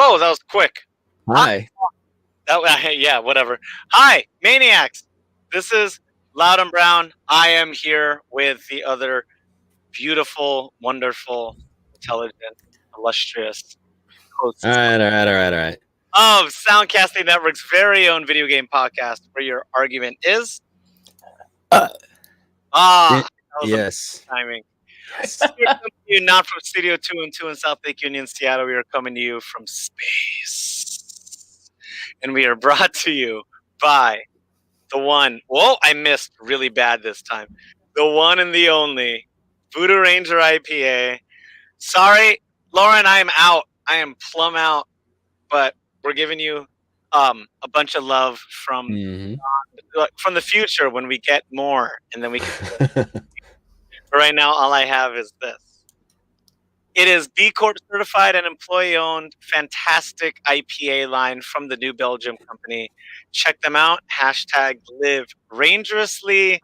Whoa, that was quick. Hi. Yeah, whatever. Hi, Maniacs. This is Loud and Brown. I am here with the other beautiful, wonderful, intelligent, illustrious hosts All right. of Soundcasting Network's very own video game podcast, where your argument is. That was Yes. timing. We're coming to you not from Studio 2 and 2 in South Lake Union, Seattle. We are coming to you from space. And we are brought to you by the one. Whoa, I missed really bad this time. The one and the only Voodoo Ranger IPA. Sorry, Lauren, I am out. I am plumb out. But we're giving you a bunch of love from the future when we get more, and then we can. But right now, all I have is this. It is B Corp certified and employee owned, fantastic IPA line from the New Belgium company. Check them out. Hashtag live rangerously.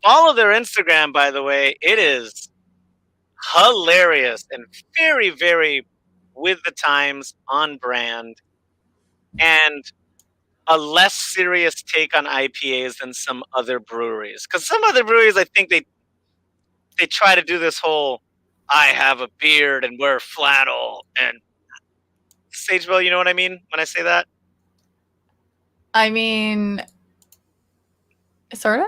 Follow their Instagram, by the way. It is hilarious and very, very with the times, on brand, and a less serious take on IPAs than some other breweries. Because some other breweries, I think they try to do this whole I have a beard and wear flannel and Sagebell, you know what I mean when I say that? I mean, sort of.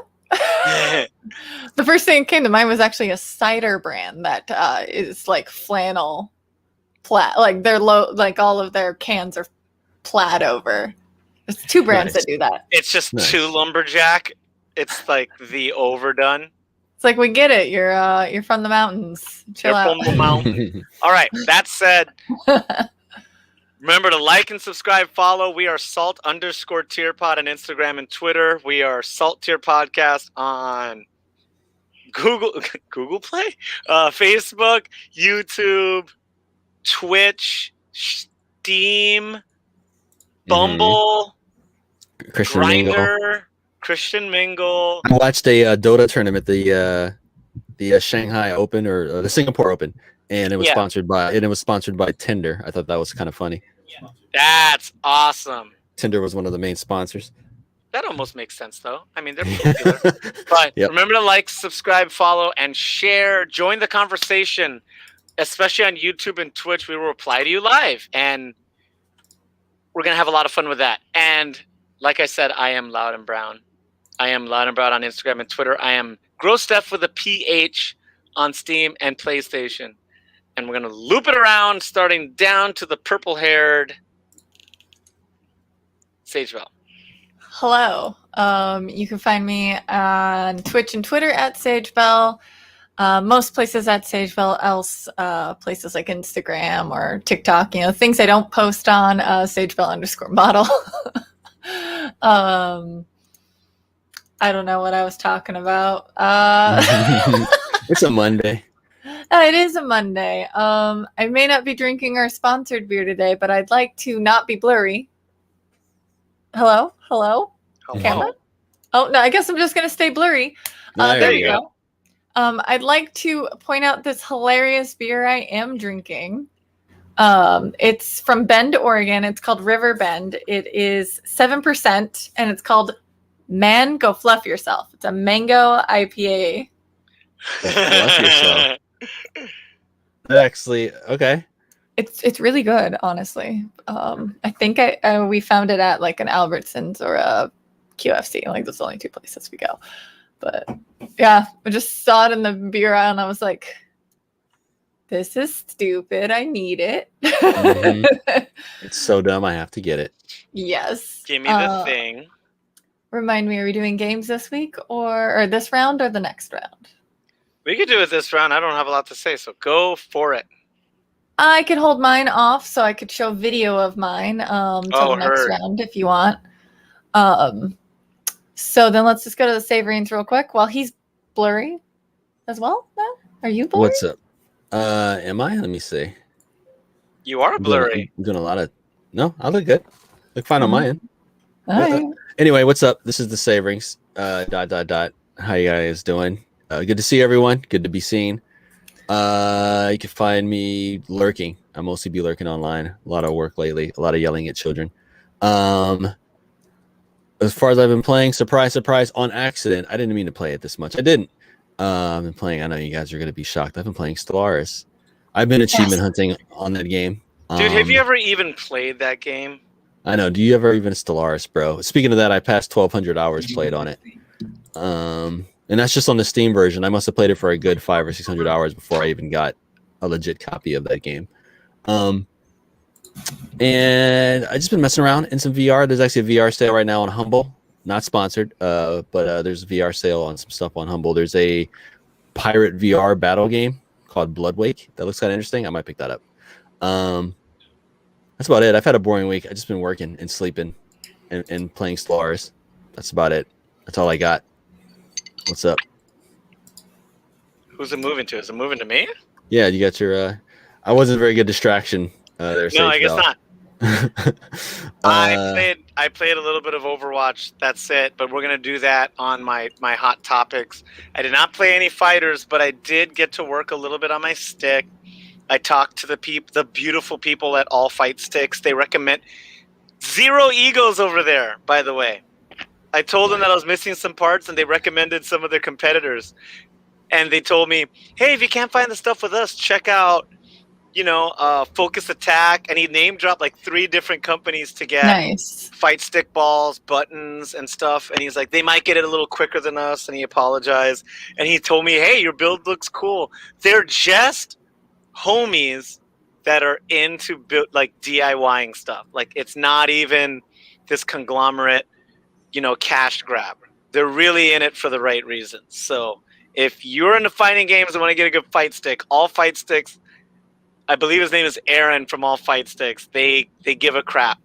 The first thing that came to mind was actually a cider brand that is like flannel plaid. Like they're like all of their cans are plaid over. There's two brands that do that. It's just too lumberjack. It's like the overdone. It's like, we get it. You're from the mountains. Chill out. From the mountain. All right. That said, remember to like and subscribe, follow. We are Salt_Tierpod on Instagram and Twitter. We are Salt Tier Podcast on Google Play, Facebook, YouTube, Twitch, Steam, Bumble, Grindr. Christian Mingle. I watched a Dota tournament, the Shanghai Open or the Singapore Open, and it was sponsored by Tinder. I thought that was kind of funny. That's awesome. Tinder was one of the main sponsors. That almost makes sense, though. I mean, they're popular. But remember to like, subscribe, follow, and share. Join the conversation, especially on YouTube and Twitch. We will reply to you live, and we're gonna have a lot of fun with that. And like I said, I am Loud and Brown. I am Loud and Brown on Instagram and Twitter. I am GrowStuff with a PH on Steam and PlayStation. And we're going to loop it around, starting down to the purple-haired Sagebell. Hello. You can find me on Twitch and Twitter at Sagebell. Most places at Sagebell, else places like Instagram or TikTok, things I don't post on, Sagebell_model. I don't know what I was talking about. It's a Monday. It is a Monday. I may not be drinking our sponsored beer today, but I'd like to not be blurry. Hello? Camera? Oh, no, I guess I'm just going to stay blurry. There you go. I'd like to point out this hilarious beer I am drinking. It's from Bend, Oregon. It's called River Bend. It is 7%, and it's called Man, Go Fluff Yourself. It's a mango IPA. Fluff yourself. Actually, okay. It's really good, honestly. I think we found it at like an Albertsons or a QFC. Like those are the only two places we go. But yeah, I just saw it in the beer aisle and I was like, this is stupid. I need it. It's so dumb. I have to get it. Yes. Give me the thing. Remind me, are we doing games this week or this round or the next round? We could do it this round. I don't have a lot to say, so go for it. I could hold mine off so I could show video of mine till the next round if you want. So then let's just go to the save reigns real quick while he's blurry as well. No? Are you blurry? What's up? Am I? Let me see. You are blurry. I'm doing a lot of... No, I look good. Look fine on my end. All right. Anyway, what's up? This is the save rings. How you guys doing? Good to see everyone. Good to be seen. You can find me lurking. I mostly be lurking online. A lot of work lately. A lot of yelling at children. As far as I've been playing, surprise, surprise, on accident. I didn't mean to play it this much. I didn't. I've been playing. I know you guys are going to be shocked. I've been playing Stellaris. I've been achievement hunting on that game. Dude, have you ever even played that game? I know. Do you ever even Stellaris, bro? Speaking of that, I passed 1,200 hours played on it. And that's just on the Steam version. I must have played it for a good 500 or 600 hours before I even got a legit copy of that game. And I just been messing around in some VR. There's actually a VR sale right now on Humble. Not sponsored, but there's a VR sale on some stuff on Humble. There's a pirate VR battle game called Bloodwake that looks kind of interesting. I might pick that up. That's about it. I've had a boring week. I've just been working and sleeping and playing Stellaris. That's about it. That's all I got. What's up? Who's it moving to? Is it moving to me? Yeah, you got your... I wasn't a very good distraction there. No, I guess not. I played a little bit of Overwatch. That's it. But we're gonna do that on my hot topics. I did not play any fighters, but I did get to work a little bit on my stick. I talked to the beautiful people at All Fight Sticks. They recommend zero egos over there. By the way, I told them that I was missing some parts, and they recommended some of their competitors. And they told me, "Hey, if you can't find the stuff with us, check out." Focus Attack, and he name dropped like 3 different companies to get fight stick balls, buttons, and stuff. And he's like, they might get it a little quicker than us, and he apologized. And he told me, hey, your build looks cool. They're just homies that are into like DIYing stuff. Like, it's not even this conglomerate, cash grab. They're really in it for the right reasons. So if you're into fighting games and want to get a good fight stick, All Fight Sticks, I believe his name is Aaron from All Fight Sticks. They give a crap.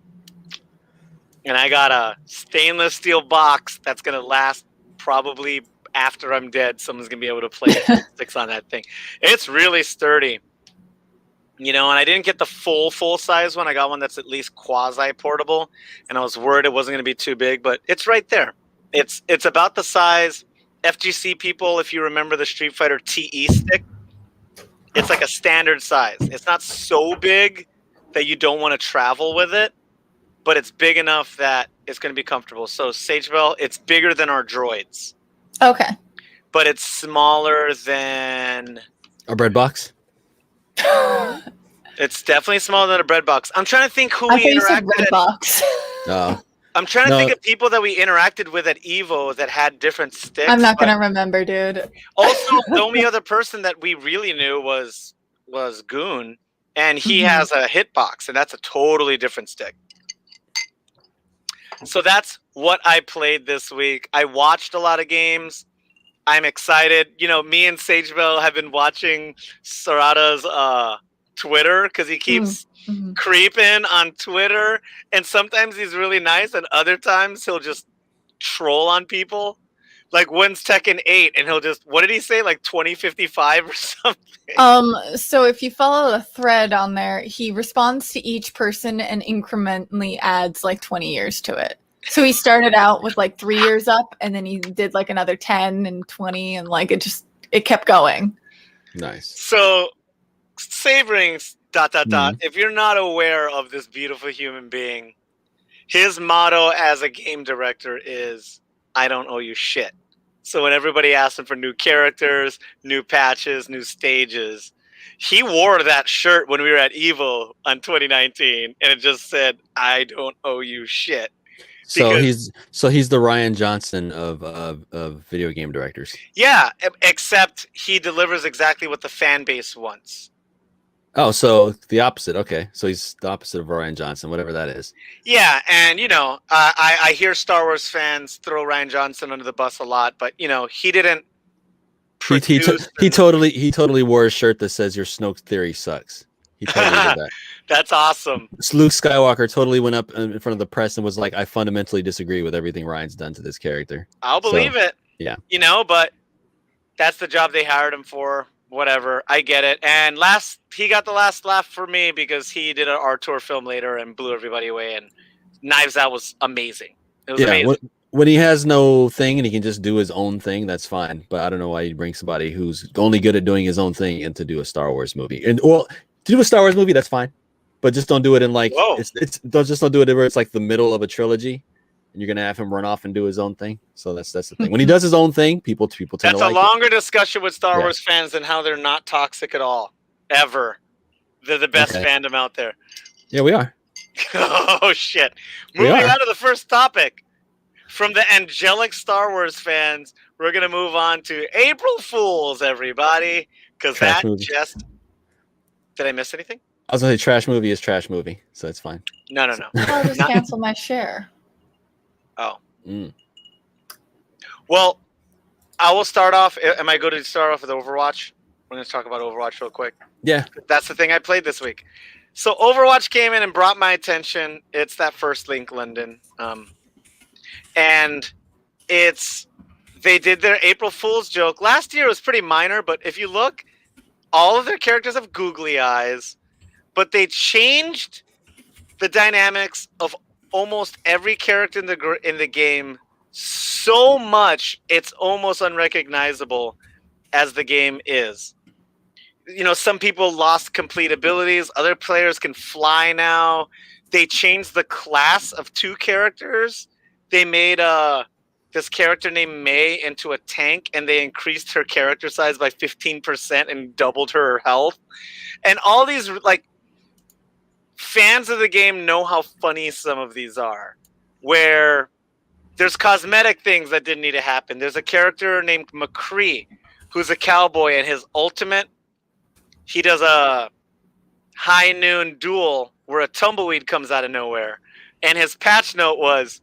And I got a stainless steel box that's going to last probably after I'm dead. Someone's going to be able to play sticks on that thing. It's really sturdy. And I didn't get the full size one. I got one that's at least quasi portable. And I was worried it wasn't going to be too big, but it's right there. It's about the size. FGC people, if you remember the Street Fighter TE stick, it's like a standard size. It's not so big that you don't want to travel with it, but it's big enough that it's going to be comfortable. So Sagebell, it's bigger than our droids. Okay. But it's smaller than a bread box. It's definitely smaller than a bread box. I'm trying to think who we interacted with. Box. I'm trying to think of people that we interacted with at EVO that had different sticks. I'm not gonna remember, dude. Also, the only other person that we really knew was Goon, and he has a hitbox, and that's a totally different stick. So that's what I played this week. I watched a lot of games. I'm excited. Me and Sagebell have been watching Sarada's Twitter because he keeps creeping on Twitter, and sometimes he's really nice, and other times he'll just troll on people. Like when's Tekken 8, and he'll just, what did he say, like 2055 or something? So if you follow the thread on there, he responds to each person and incrementally adds like 20 years to it. So he started out with like 3 years up, and then he did like another 10 and 20, and like it kept going. Nice. So savoring ... If you're not aware of this beautiful human being, his motto as a game director is, I don't owe you shit. So when everybody asked him for new characters, new patches, new stages, he wore that shirt when we were at EVO on 2019, and it just said, I don't owe you shit. So he's the Ryan Johnson of video game directors. Yeah, except he delivers exactly what the fan base wants. Oh, so the opposite. Okay, so he's the opposite of Ryan Johnson, whatever that is. Yeah, and I hear Star Wars fans throw Ryan Johnson under the bus a lot, but he didn't. He totally wore a shirt that says "Your Snoke theory sucks." He totally did that. That's awesome. Luke Skywalker totally went up in front of the press and was like, "I fundamentally disagree with everything Ryan's done to this character." I'll believe it. Yeah. But that's the job they hired him for. Whatever, I get it. And he got the last laugh for me because he did an R-Tour film later and blew everybody away. And Knives Out was amazing. It was amazing. when he has no thing and he can just do his own thing, that's fine. But I don't know why you bring somebody who's only good at doing his own thing in to do a Star Wars movie. And well, to do a Star Wars movie, that's fine. But just don't do it in like don't do it where it's like the middle of a trilogy, and you're gonna have him run off and do his own thing. So that's the thing. When he does his own thing, people tend to like it. That's a longer discussion with Star Wars fans than how they're not toxic at all. Ever. They're the best fandom out there. Yeah, we are. Oh shit. Moving on to the first topic. From the angelic Star Wars fans, we're going to move on to April Fools, everybody. Because that movie. Did I miss anything? I was going to say trash movie is trash movie, so it's fine. No. I'll just cancel my share. Oh. Well, I will start off. Am I going to start off with Overwatch? We're going to talk about Overwatch real quick. Yeah. That's the thing I played this week. So Overwatch came in and brought my attention. It's that first link, London. And they did their April Fool's joke. Last year was pretty minor, but if you look, all of their characters have googly eyes, but they changed the dynamics of almost every character in the game so much it's almost unrecognizable as the game is. You know, some people lost complete abilities. Other players can fly now. They changed the class of 2 characters. They made this character named May into a tank, and they increased her character size by 15% and doubled her health. And all these, like, fans of the game know how funny some of these are, where there's cosmetic things that didn't need to happen. There's a character named McCree, who's a cowboy, and his ultimate, he does a high noon duel where a tumbleweed comes out of nowhere. And his patch note was,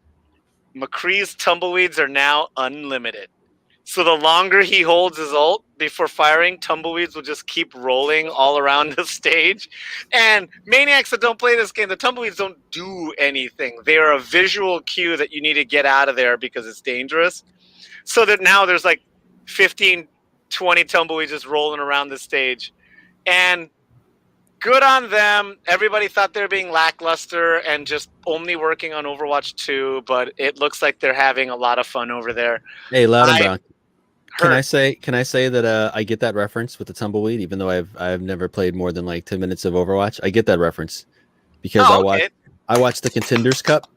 McCree's tumbleweeds are now unlimited. So the longer he holds his ult before firing, tumbleweeds will just keep rolling all around the stage. And maniacs that don't play this game, the tumbleweeds don't do anything. They are a visual cue that you need to get out of there because it's dangerous. So that now there's like 15, 20 tumbleweeds just rolling around the stage. And good on them. Everybody thought they were being lackluster and just only working on Overwatch 2, but it looks like they're having a lot of fun over there. Hey, Loud and Brown. Can I say that I get that reference with the tumbleweed, even though I've never played more than like 10 minutes of Overwatch? I get that reference because I watched the Contenders Cup.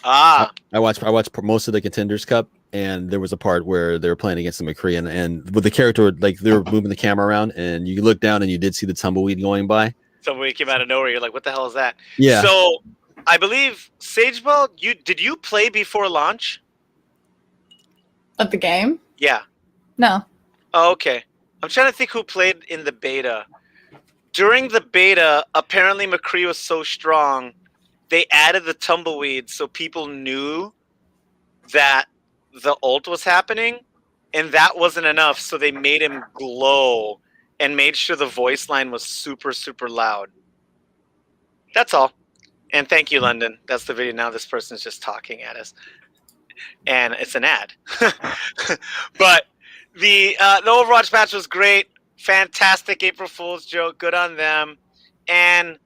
I watched most of the Contenders Cup, and there was a part where they were playing against the McCree, and with the character, like they were moving the camera around, and you look down and you did see the tumbleweed going by. Tumbleweed came out of nowhere. You're like, what the hell is that? Yeah. So I believe Sageball, did you play before launch of the game? Yeah. No. Oh, okay. I'm trying to think who played in the beta. During the beta, apparently McCree was so strong, they added the tumbleweed so people knew that the ult was happening, and that wasn't enough, so they made him glow and made sure the voice line was super, super loud. That's all. And thank you, London. That's the video. Now this person's just talking at us. And it's an ad. But the Overwatch patch was great. Fantastic April Fool's joke. Good on them. And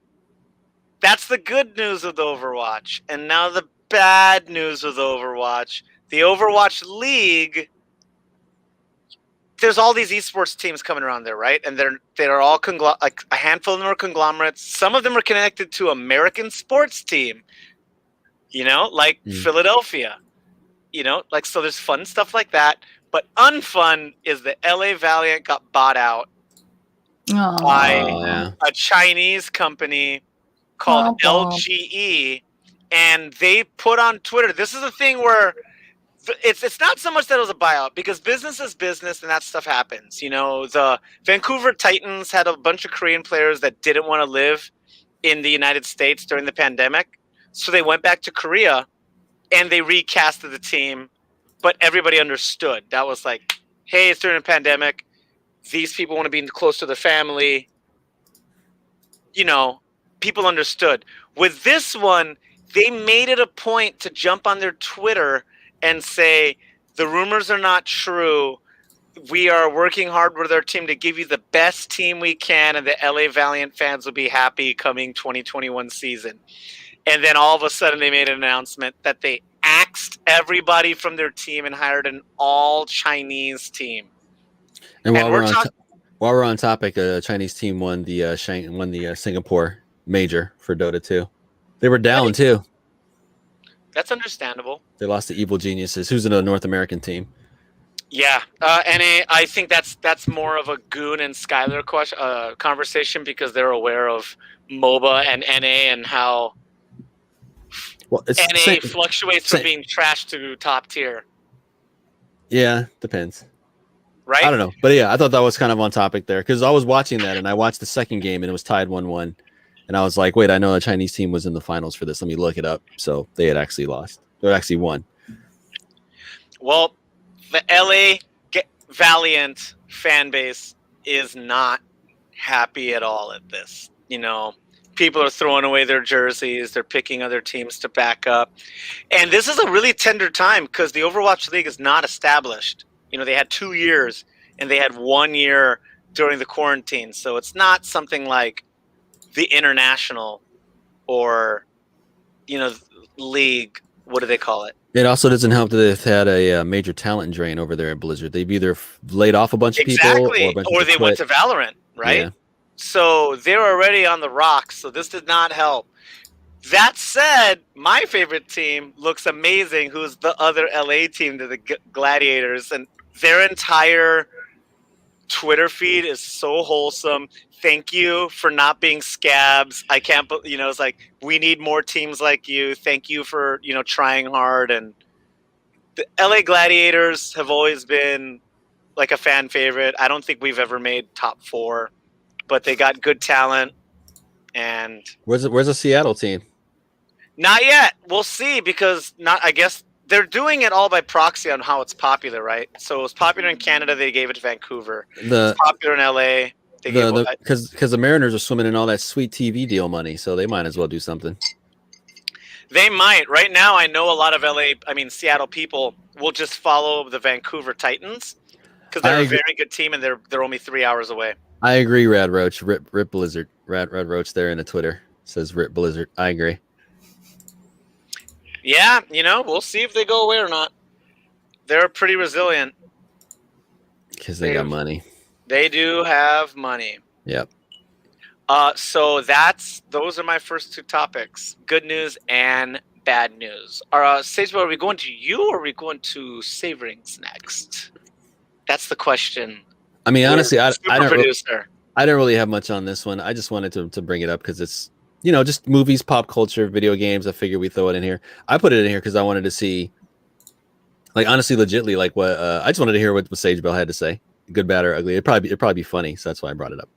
that's the good news of the Overwatch. And now the bad news of the Overwatch. The Overwatch League, there's all these esports teams coming around there, right? And they're all like a handful of them are conglomerates. Some of them are connected to American sports team, you know, like Philadelphia, you know, like, so there's fun stuff like that. But unfun is that LA Valiant got bought out by a Chinese company called LGE, and they put on Twitter. This is a thing where it's not so much that it was a buyout, because business is business and that stuff happens. You know, the Vancouver Titans had a bunch of Korean players that didn't want to live in the United States during the pandemic. So they went back to Korea and they recasted the team, but everybody understood. That was like, hey, it's during a pandemic. These people want to be close to their family. You know, people understood. With this one, they made it a point to jump on their Twitter and say, the rumors are not true. We are working hard with our team to give you the best team we can, and the LA Valiant fans will be happy coming 2021 season. And then all of a sudden they made an announcement that they axed everybody from their team and hired an all Chinese team. And while we're on topic, a Chinese team won the Singapore major for Dota 2. They were down too. That's understandable. They lost to Evil Geniuses, who's in a North American team. Yeah, NA. I think that's more of a Goon and Skylar conversation because they're aware of MOBA and NA and how NA fluctuates from being trash to top tier. Yeah, depends. Right? I don't know, but yeah, I thought that was kind of on topic there because I was watching that and I watched the second game and it was tied 1-1, and I was like, wait, I know a Chinese team was in the finals for this. Let me look it up. So they had actually lost. They had actually won. Well, the LA Valiant fan base is not happy at all at this. You know, people are throwing away their jerseys. They're picking other teams to back up. And this is a really tender time because the Overwatch League is not established. You know, they had 2 years and they had 1 year during the quarantine. So it's not something like the international or, you know, league. What do they call it? It also doesn't help that they've had a major talent drain over there at Blizzard. They've either laid off a bunch of people or they went to Valorant, right? Yeah. So they're already on the rocks. So this did not help. That said, my favorite team looks amazing. Who's the other LA team, the Gladiators, and their entire Twitter feed is so wholesome. Thank you for not being scabs. I can't, you know, it's like, we need more teams like you. Thank you for, you know, trying hard. And the LA Gladiators have always been like a fan favorite. I don't think we've ever made top 4, but they got good talent. And where's the Seattle team? Not yet. We'll see because I guess they're doing it all by proxy on how it's popular, right? So it was popular in Canada. They gave it to Vancouver. It's popular in LA. Because the Mariners are swimming in all that sweet TV deal money, so they might as well do something. They might. Right now, I know a lot of Seattle people will just follow the Vancouver Titans because they're a very good team and they're only 3 hours away. I agree, Rad Roach. Rip Blizzard. Rad Roach there in the Twitter says Rip Blizzard. I agree. Yeah, you know, we'll see if they go away or not. They're pretty resilient. Because they got money. They do have money. Yep. So those are my first 2 topics. Good news and bad news. Sagebo, are we going to you or are we going to Saverings next? That's the question. I mean, honestly, I don't really have much on this one. I just wanted to bring it up because it's, you know, just movies, pop culture, video games. I figured we throw it in here. I put it in here because I wanted to see, like, honestly, legitly, like what I just wanted to hear what Sage Bell had to say. Good, bad, or ugly. It'd probably be funny, so that's why I brought it up.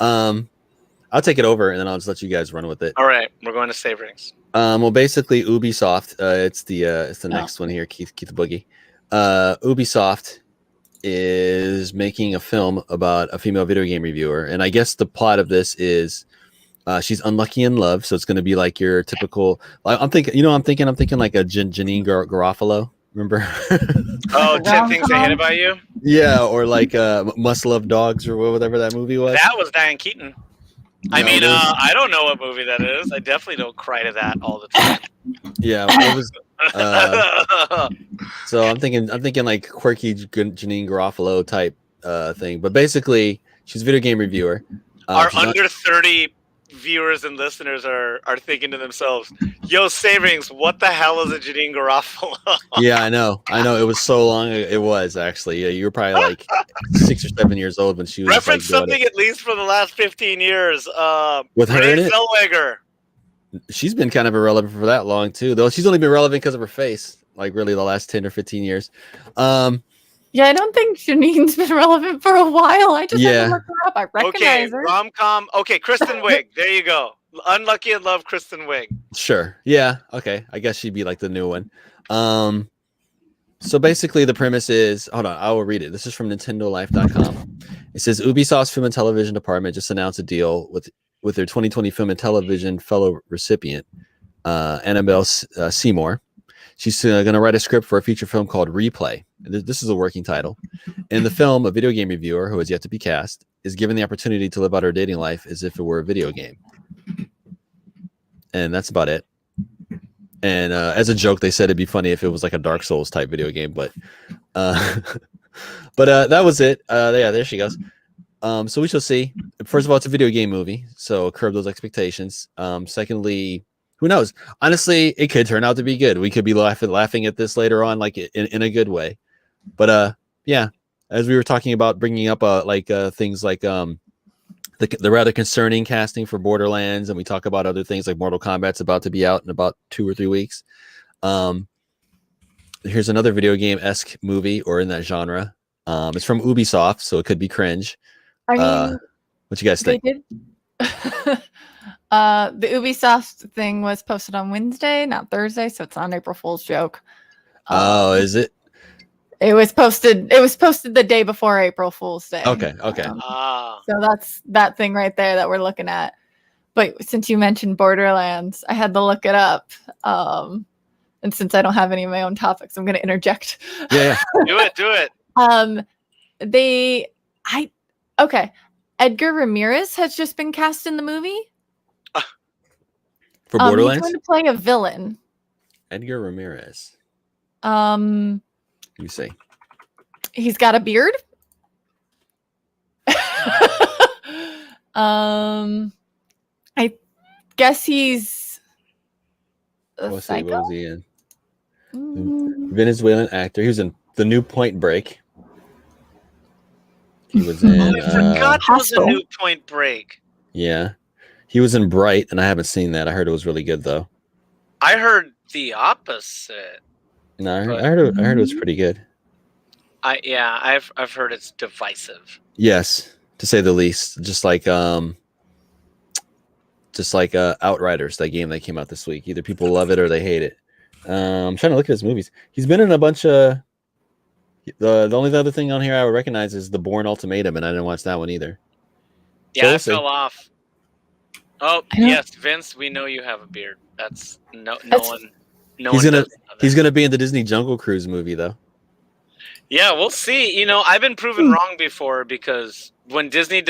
I'll take it over and then I'll just let you guys run with it. All right, we're going to Saverings. Well, basically, Ubisoft. It's the next one here. Keith the Boogie. Ubisoft is making a film about a female video game reviewer, and I guess the plot of this is she's unlucky in love, so it's going to be like your typical. I'm thinking like a Janine Garofalo. Remember? Oh, 10 Things I Hate About You? Yeah, or like Must Love Dogs or whatever that movie was. That was Diane Keaton. No, I don't know what movie that is. I definitely don't cry to that all the time. Yeah, it was. So I'm thinking like quirky Janine Garofalo type thing. But basically, she's a video game reviewer. Our under 30 viewers and listeners are thinking to themselves, yo, Savings, what the hell is a Janine Garofalo? Yeah, I know. It was so long. It was actually. Yeah, you were probably like 6 or 7 years old when she was. Reference something at least for the last 15 years. With her in it? Zellweger. She's been kind of irrelevant for that long too, though. She's only been relevant because of her face, like really the last 10 or 15 years. Yeah, I don't think Janine's been relevant for a while. I just have to look her up. I recognize her. Rom-com. Okay, Kristen Wiig. There you go. Unlucky in Love, Kristen Wiig. Sure. Yeah. Okay. I guess she'd be like the new one. So basically the premise is, hold on, I will read it. This is from NintendoLife.com. It says Ubisoft's Film and Television Department just announced a deal with their 2020 Film and Television Fellow recipient, Annabelle Seymour. She's going to write a script for a feature film called Replay. This is a working title. In the film, a video game reviewer who has yet to be cast is given the opportunity to live out her dating life as if it were a video game. And that's about it. And as a joke, they said it'd be funny if it was like a Dark Souls type video game, but that was it. Yeah, there she goes. So we shall see. First of all, it's a video game movie, so curb those expectations. Secondly, who knows? Honestly, it could turn out to be good. We could be laughing at this later on, like in a good way. But yeah, as we were talking about bringing up things like the rather concerning casting for Borderlands, and we talk about other things like Mortal Kombat's about to be out in about 2 or 3 weeks. Here's another video game-esque movie or in that genre. It's from Ubisoft, so it could be cringe. I mean, what you guys think? The Ubisoft thing was posted on Wednesday, not Thursday, so it's not an April Fool's joke. Oh, is it? It was posted. It was posted the day before April Fool's Day. Okay. So that's that thing right there that we're looking at. But since you mentioned Borderlands, I had to look it up. And since I don't have any of my own topics, I'm going to interject. Yeah. Do it. Okay. Edgar Ramirez has just been cast in the movie. For Borderlands? He's going to play a villain. Edgar Ramirez. You say. He's got a beard. I guess he's a psycho. What was he in? Venezuelan actor. He was in the new Point Break. He was in. I forgot it was a new Point Break. Yeah, he was in Bright, and I haven't seen that. I heard it was really good, though. I heard the opposite. No, I heard it was pretty good. I've heard it's divisive. Yes, to say the least. Just like Outriders, that game that came out this week. Either people love it or they hate it. I'm trying to look at his movies. He's been in a bunch of. The only other thing on here I would recognize is The Bourne Ultimatum, and I didn't watch that one either. Yeah, I fell off. Oh yes, Vince, we know you have a beard. That's no one. He's gonna be in the Disney Jungle Cruise movie though. Yeah, we'll see. You know, I've been proven wrong before because when Disney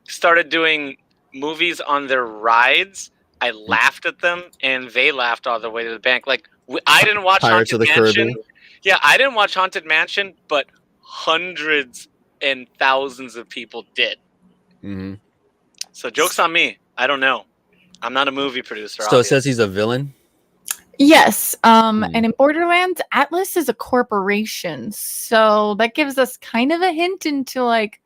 started doing movies on their rides, I laughed at them and they laughed all the way to the bank. Like I didn't watch Pirates Haunted of the Mansion. Caribbean. Yeah, I didn't watch Haunted Mansion, but hundreds and thousands of people did. Mm-hmm. So joke's on me. I don't know. I'm not a movie producer. So it says he's a villain? Yes. And in Borderlands, Atlas is a corporation. So that gives us kind of a hint into like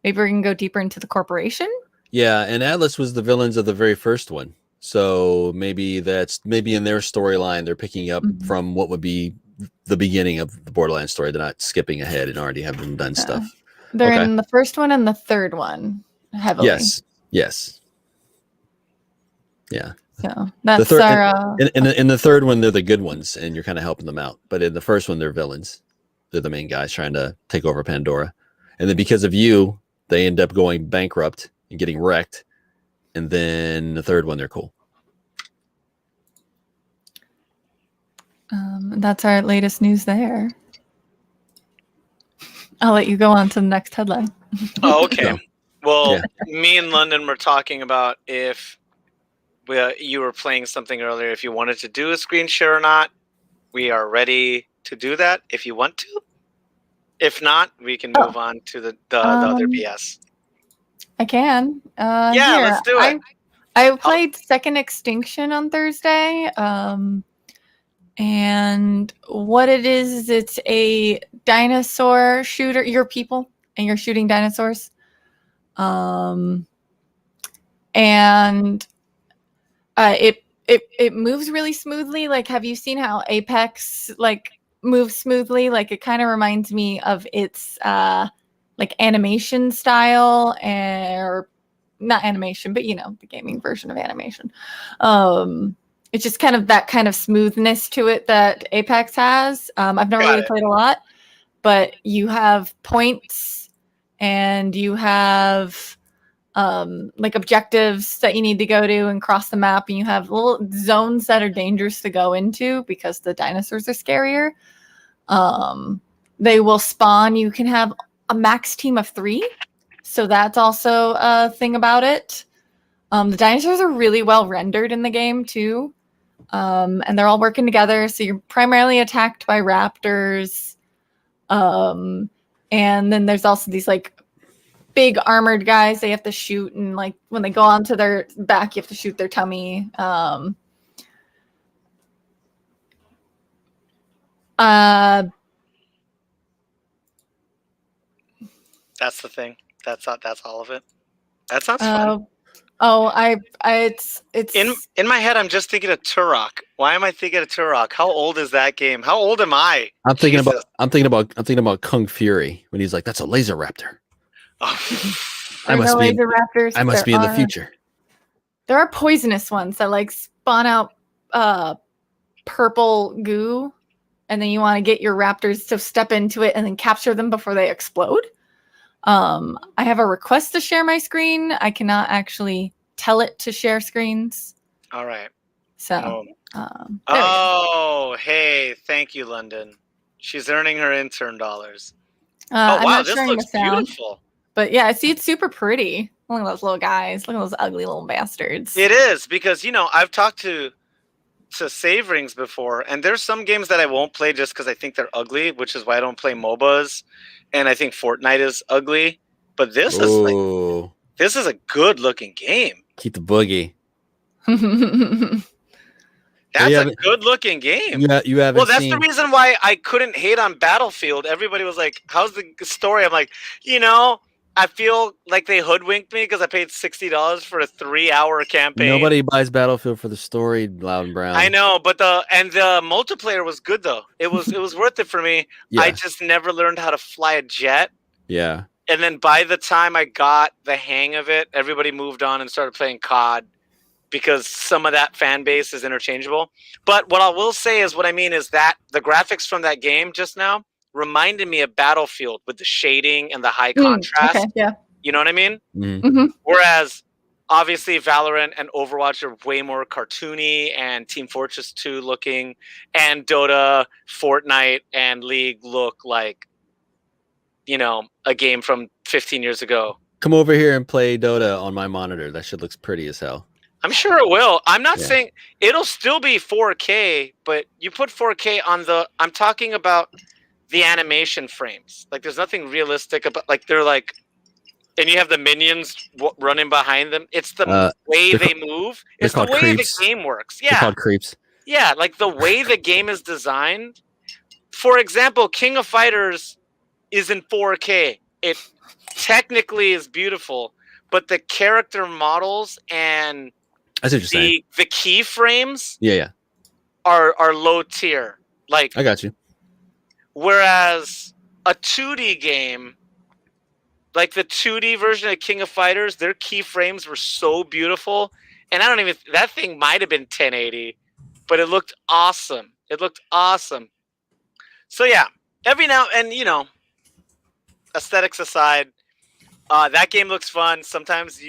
maybe we can go deeper into the corporation. Yeah, and Atlas was the villains of the very first one. So maybe in their storyline they're picking up from what would be the beginning of the Borderlands story. They're not skipping ahead and already having done stuff. They're in the first one and the third one heavily. Yes. Yeah. So that's our. In the third one, they're the good ones, and you're kind of helping them out. But in the first one, they're villains. They're the main guys trying to take over Pandora, and then because of you, they end up going bankrupt and getting wrecked. And then the third one, they're cool. That's our latest news there. I'll let you go on to the next headline. Oh, okay. Well, me and London were talking about if you were playing something earlier, if you wanted to do a screen share or not. We are ready to do that if you want to. If not, we can move on to the other BS. I can. Let's do it. I played Second Extinction on Thursday. And what it is it's a dinosaur shooter. You're people and you're shooting dinosaurs. And it moves really smoothly. Like, have you seen how Apex like moves smoothly? Like, it kind of reminds me of its like animation style, or not animation, but the gaming version of animation. It's just kind of that kind of smoothness to it that Apex has. I've never really played a lot, but you have points and you have like objectives that you need to go to and cross the map, and you have little zones that are dangerous to go into because the dinosaurs are scarier. They will spawn. You can have a max team of 3, so that's also a thing about it. The dinosaurs are really well rendered in the game too. and they're all working together. So you're primarily attacked by raptors. And then there's also these like big armored guys they have to shoot, and like when they go onto their back, you have to shoot their tummy. That's the thing. That's all of it. That sounds fun. It's in my head. I'm just thinking of Turok. Why am I thinking of Turok? How old is that game? How old am I? I'm thinking about Kung Fury when he's like, "That's a laser raptor." I must be raptors. I must be in the future. There are poisonous ones that like spawn out purple goo, and then you want to get your raptors to step into it and then capture them before they explode. I have a request to share my screen. I cannot actually tell it to share screens. All right. So. Hey, thank you, London. She's earning her intern dollars. I'm wow, not this sharing looks the sound, beautiful. But yeah, I see it's super pretty. Look at those little guys. Look at those ugly little bastards. It is, because I've talked to Save Rings before, and there's some games that I won't play just because I think they're ugly, which is why I don't play MOBAs. And I think Fortnite is ugly, but this is a good looking game. Keep the boogie. That's a good looking game. You haven't. Well, that's the reason why I couldn't hate on Battlefield. Everybody was like, "How's the story?" I'm like, I feel like they hoodwinked me because I paid $60 for a 3-hour campaign. Nobody buys Battlefield for the story, Loud and Brown. I know, but the multiplayer was good though. It was worth it for me. Yeah. I just never learned how to fly a jet. Yeah. And then by the time I got the hang of it, everybody moved on and started playing COD because some of that fan base is interchangeable. But what I will say is that the graphics from that game just now reminded me of Battlefield with the shading and the high contrast. Okay, yeah. You know what I mean? Mm-hmm. Whereas obviously Valorant and Overwatch are way more cartoony and Team Fortress 2 looking, and Dota, Fortnite, and League look like, a game from 15 years ago. Come over here and play Dota on my monitor. That shit looks pretty as hell. I'm sure it will. I'm not saying it'll still be 4K, but you put 4K on I'm talking about the animation frames. Like there's nothing realistic about, like they're like, and you have the minions running behind them. It's the way they move. It's the way creeps. The game works. Yeah. They're called creeps. Yeah, like the way the game is designed. For example, King of Fighters is in 4K. It technically is beautiful, but the character models and the keyframes are low tier. Like I got you. Whereas a 2D game, like the 2D version of King of Fighters, their keyframes were so beautiful. And that thing might have been 1080, but it looked awesome. So yeah, every now and, aesthetics aside, that game looks fun. Sometimes,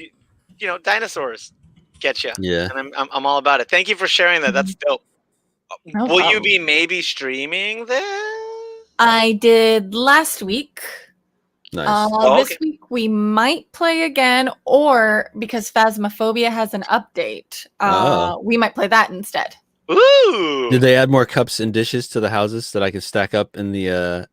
dinosaurs get you. Yeah. And I'm all about it. Thank you for sharing that. That's dope. No Will problem. you be maybe streaming this? I did last week. Nice. This week we might play again, or because Phasmophobia has an update, we might play that instead. Ooh! Did they add more cups and dishes to the houses that I could stack up in the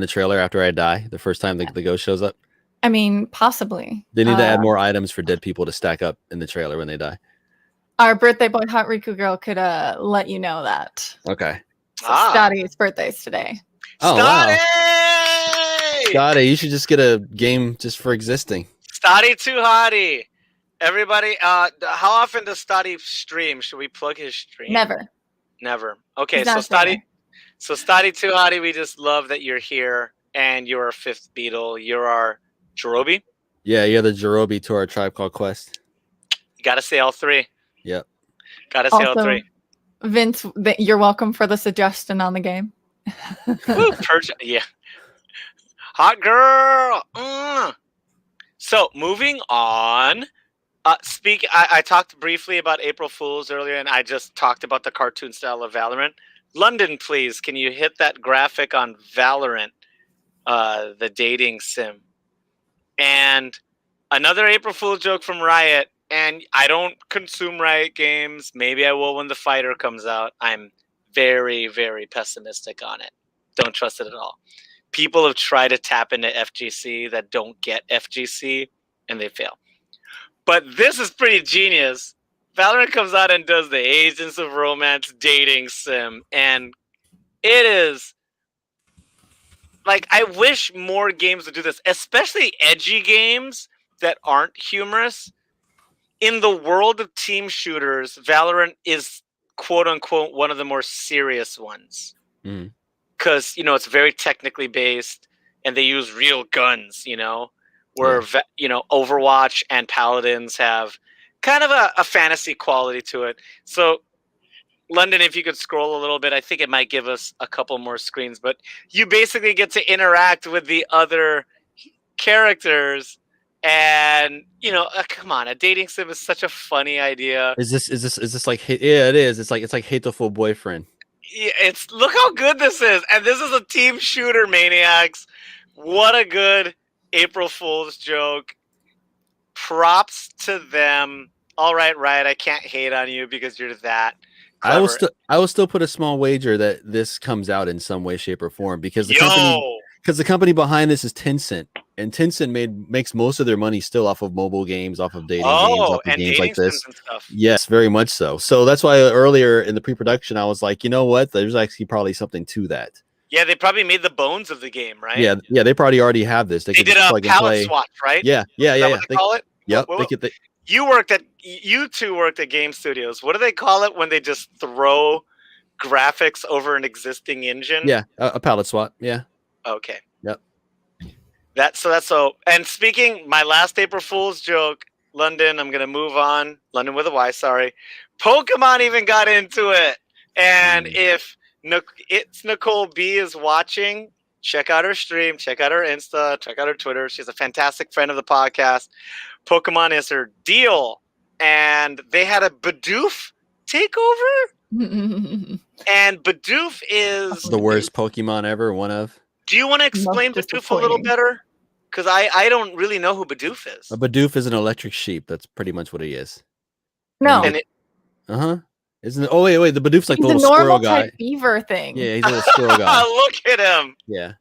trailer after I die the first time the ghost shows up? I mean, possibly. They need to add more items for dead people to stack up in the trailer when they die. Our birthday boy Hot Riku girl could let you know that. Okay. So Scotty's birthday's today. Oh, Scotty! Wow. Scotty, you should just get a game just for existing. Scotty Too Hottie. Everybody, how often does Scotty stream? Should we plug his stream? Never. Okay, so Scotty Too Hottie, we just love that you're here, and you're our fifth Beetle. You're our Jirobi? Yeah, you're the Jirobi to our Tribe Called Quest. You gotta say all three. Yep. Gotta say all three. Vince, you're welcome for the suggestion on the game. Woo, yeah. Hot girl. So moving on. I talked briefly about April Fools earlier, and I just talked about the cartoon style of Valorant. London, please, can you hit that graphic on Valorant, the dating sim? And another April Fool's joke from Riot, and I don't consume Riot games. Maybe I will when the fighter comes out. I'm very, very pessimistic on it. Don't trust it at all. People have tried to tap into FGC that don't get FGC, and they fail. But this is pretty genius. Valorant comes out and does the Agents of Romance dating sim, and it is like, I wish more games would do this, especially edgy games that aren't humorous. In the world of team shooters, Valorant is quote unquote one of the more serious ones. Because, it's very technically based and they use real guns, where, Overwatch and Paladins have kind of a fantasy quality to it. So, London, if you could scroll a little bit, I think it might give us a couple more screens, but you basically get to interact with the other characters. And come on, a dating sim is such a funny idea. Is this like, yeah, it is. It's like hateful boyfriend. It's look how good this is, and this is a team shooter, maniacs. What a good April Fool's joke. Props to them. All right, Riot, I can't hate on you because you're that clever. I will still put a small wager that this comes out in some way, shape, or form because the company behind this is Tencent, and Tencent makes most of their money still off of mobile games, off of dating games, off of games like this. And stuff. Yes, very much so. So that's why earlier in the pre-production, I was like, you know what? There's actually probably something to that. Yeah, they probably made the bones of the game, right? Yeah, they probably already have this. They did a palette swatch, right? Yeah. What they call it? Yep. You two worked at game studios. What do they call it when they just throw graphics over an existing engine? Yeah, a palette swap. Yeah. Okay. Yep. And speaking, my last April Fool's joke, London, I'm gonna move on. London with a Y, sorry. Pokemon even got into it. And if Nicole B is watching, check out her stream, check out her Insta, check out her Twitter. She's a fantastic friend of the podcast. Pokemon is her deal. And they had a Bidoof takeover. And Bidoof is the worst Pokemon ever, one of. Do you want to explain Bidoof a little better? Because I don't really know who Bidoof is. A Bidoof is an electric sheep. That's pretty much what he is. No. Isn't it? Oh, wait. The Bidoof's like the little squirrel guy. Type beaver thing. Yeah, he's a little squirrel guy. Look at him. Yeah.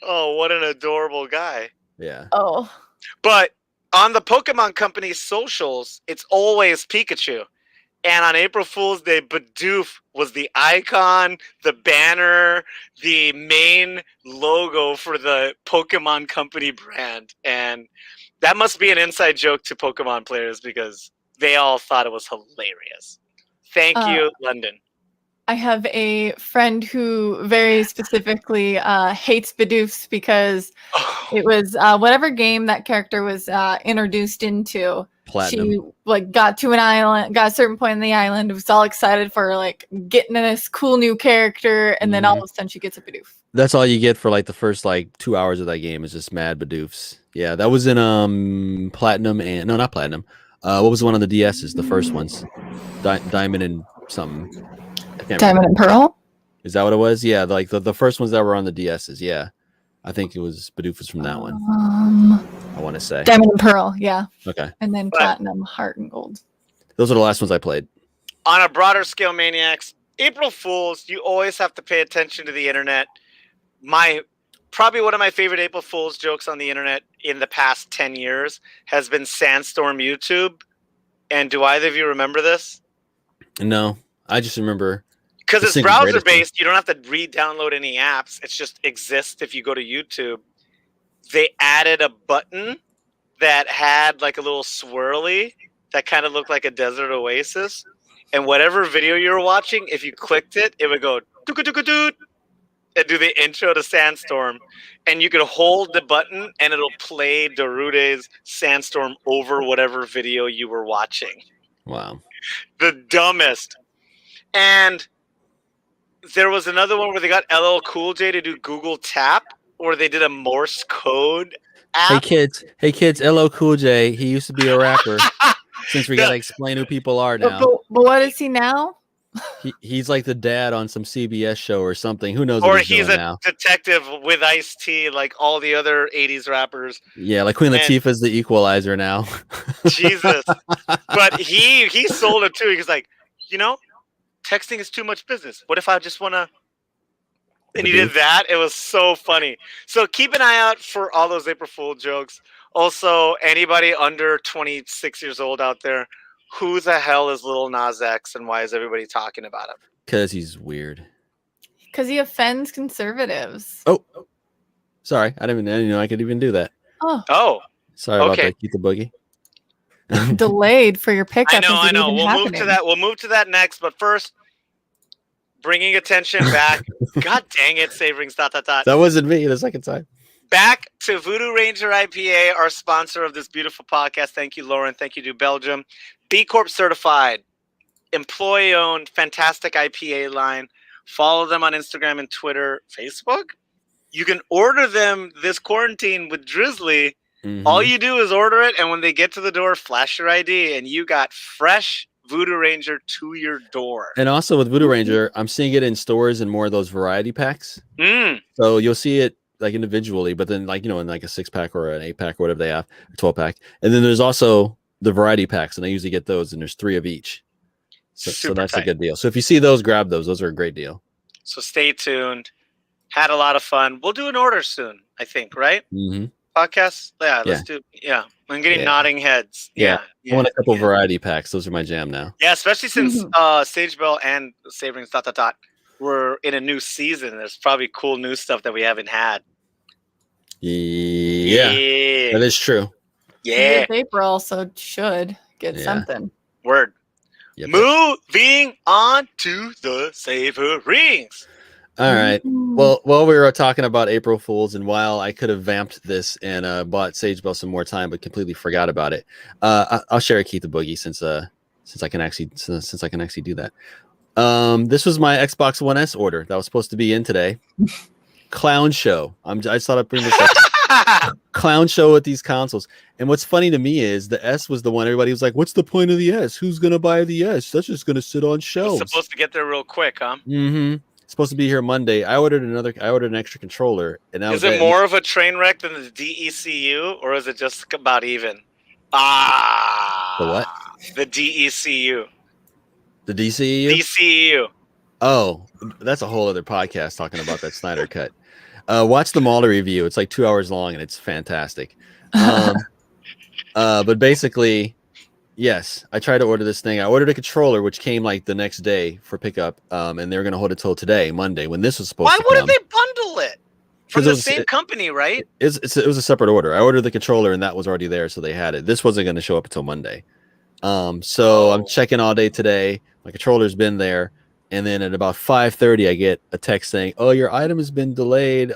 Oh, what an adorable guy. Yeah. Oh. But on the Pokemon Company's socials, it's always Pikachu. And on April Fool's Day, Bidoof was the icon, the banner, the main logo for the Pokemon Company brand. And that must be an inside joke to Pokemon players because they all thought it was hilarious. Thank you, London. I have a friend who very specifically hates Bidoofs because it was whatever game that character was introduced into. Platinum. She got to an island, got a certain point in the island, was all excited for getting this cool new character, and then all of a sudden she gets a Bidoof. That's all you get for the first 2 hours of that game is just mad Bidoofs. Yeah, that was in Platinum and no, not Platinum. What was the one on the DSs? The first ones, Diamond and something. Diamond and Pearl. Is that what it was? Yeah, the first ones that were on the DSs. Yeah, I think it was Bidoof was from that one. I want to say Diamond and Pearl. Yeah. Okay. And then Platinum, Heart, and Gold. Those are the last ones I played. On a broader scale, maniacs, April Fools, you always have to pay attention to the internet. Probably one of my favorite April Fool's jokes on the internet in the past 10 years has been Sandstorm YouTube. And do either of you remember this? No, I just remember. Because it's browser-based, you don't have to re-download any apps. It just exists if you go to YouTube. They added a button that had a little swirly that kind of looked like a desert oasis. And whatever video you were watching, if you clicked it, it would go doo-ka-doo-ka-doo and do the intro to Sandstorm. And you could hold the button and it'll play Darude's Sandstorm over whatever video you were watching. Wow. The dumbest. And there was another one where they got LL Cool J to do Google Tap, or they did a Morse code app. Hey kids, LL Cool J, he used to be a rapper. Since we gotta explain who people are now. But what is he now? He's like the dad on some CBS show or something. Who knows? Or what he's a now. detective with Ice-T, like all the other 80s rappers. Yeah, like Queen Latifah's the equalizer now. Jesus. But he sold it too. He was like, texting is too much business. What if I just want to? And he did that. It was so funny. So keep an eye out for all those April Fool jokes. Also, anybody under 26 years old out there, who the hell is Lil Nas X and why is everybody talking about him? Because he's weird. Because he offends conservatives. Oh, sorry. I didn't know I could even do that. Oh. Sorry about that. Keep the boogie. Delayed for your pickup. I know. We'll move to that. We'll move to that next. But first, bringing attention back. God dang it, Saverings. ... That wasn't me the second time. Back to Voodoo Ranger IPA, our sponsor of this beautiful podcast. Thank you, Lauren. Thank you to Belgium. B Corp certified, employee-owned, fantastic IPA line. Follow them on Instagram and Twitter, Facebook. You can order them this quarantine with Drizzly. Mm-hmm. All you do is order it, and when they get to the door, flash your ID, and you got fresh Voodoo Ranger to your door. And also with Voodoo Ranger, I'm seeing it in stores in more of those variety packs. So you'll see it like individually, but then like, in like a 6-pack or an 8-pack or whatever they have, a 12-pack. And then there's also the variety packs, and I usually get those, and there's 3 of each. So that's tight. A good deal. So if you see those, grab those. Those are a great deal. So stay tuned. Had a lot of fun. We'll do an order soon, I think, right? Mm-hmm. Podcast? Yeah, let's do. Yeah, I'm getting nodding heads. Yeah. I want a couple variety packs. Those are my jam now. Yeah, especially since Sage Bell and Saverings ... we're in a new season. There's probably cool new stuff that we haven't had. Yeah. That is true. Yeah. April, so should get something. Word. Yep. Moving on to the Saverings. All right. Well, while we were talking about April Fools, and while I could have vamped this and bought Sage Bell some more time, but completely forgot about it, I'll share a Keith the Boogie since I can actually do that. This was my Xbox One S order that was supposed to be in today. Clown show. I just thought I'd bring this up. Clown show with these consoles. And what's funny to me is the S was the one everybody was like, "What's the point of the S? Who's gonna buy the S? That's just gonna sit on shelves." It's supposed to get there real quick, huh? Mm-hmm. Supposed to be here Monday. I ordered an extra controller, and is it more of a train wreck than the DECU, or is it just about even? The what? The DECU. The DCEU? DCEU. Oh, that's a whole other podcast talking about that Snyder cut. Watch the Mauler review. It's like 2 hours long, and it's fantastic. But basically, yes, I tried to order this thing. I ordered a controller, which came like the next day for pickup, and they were going to hold it till today, Monday, when this was supposed to come. Why wouldn't they bundle it? From the same company, right? It was a separate order. I ordered the controller, and that was already there, so they had it. This wasn't going to show up until Monday. So I'm checking all day today. My controller's been there. And then at about 5:30, I get a text saying, "Oh, your item has been delayed."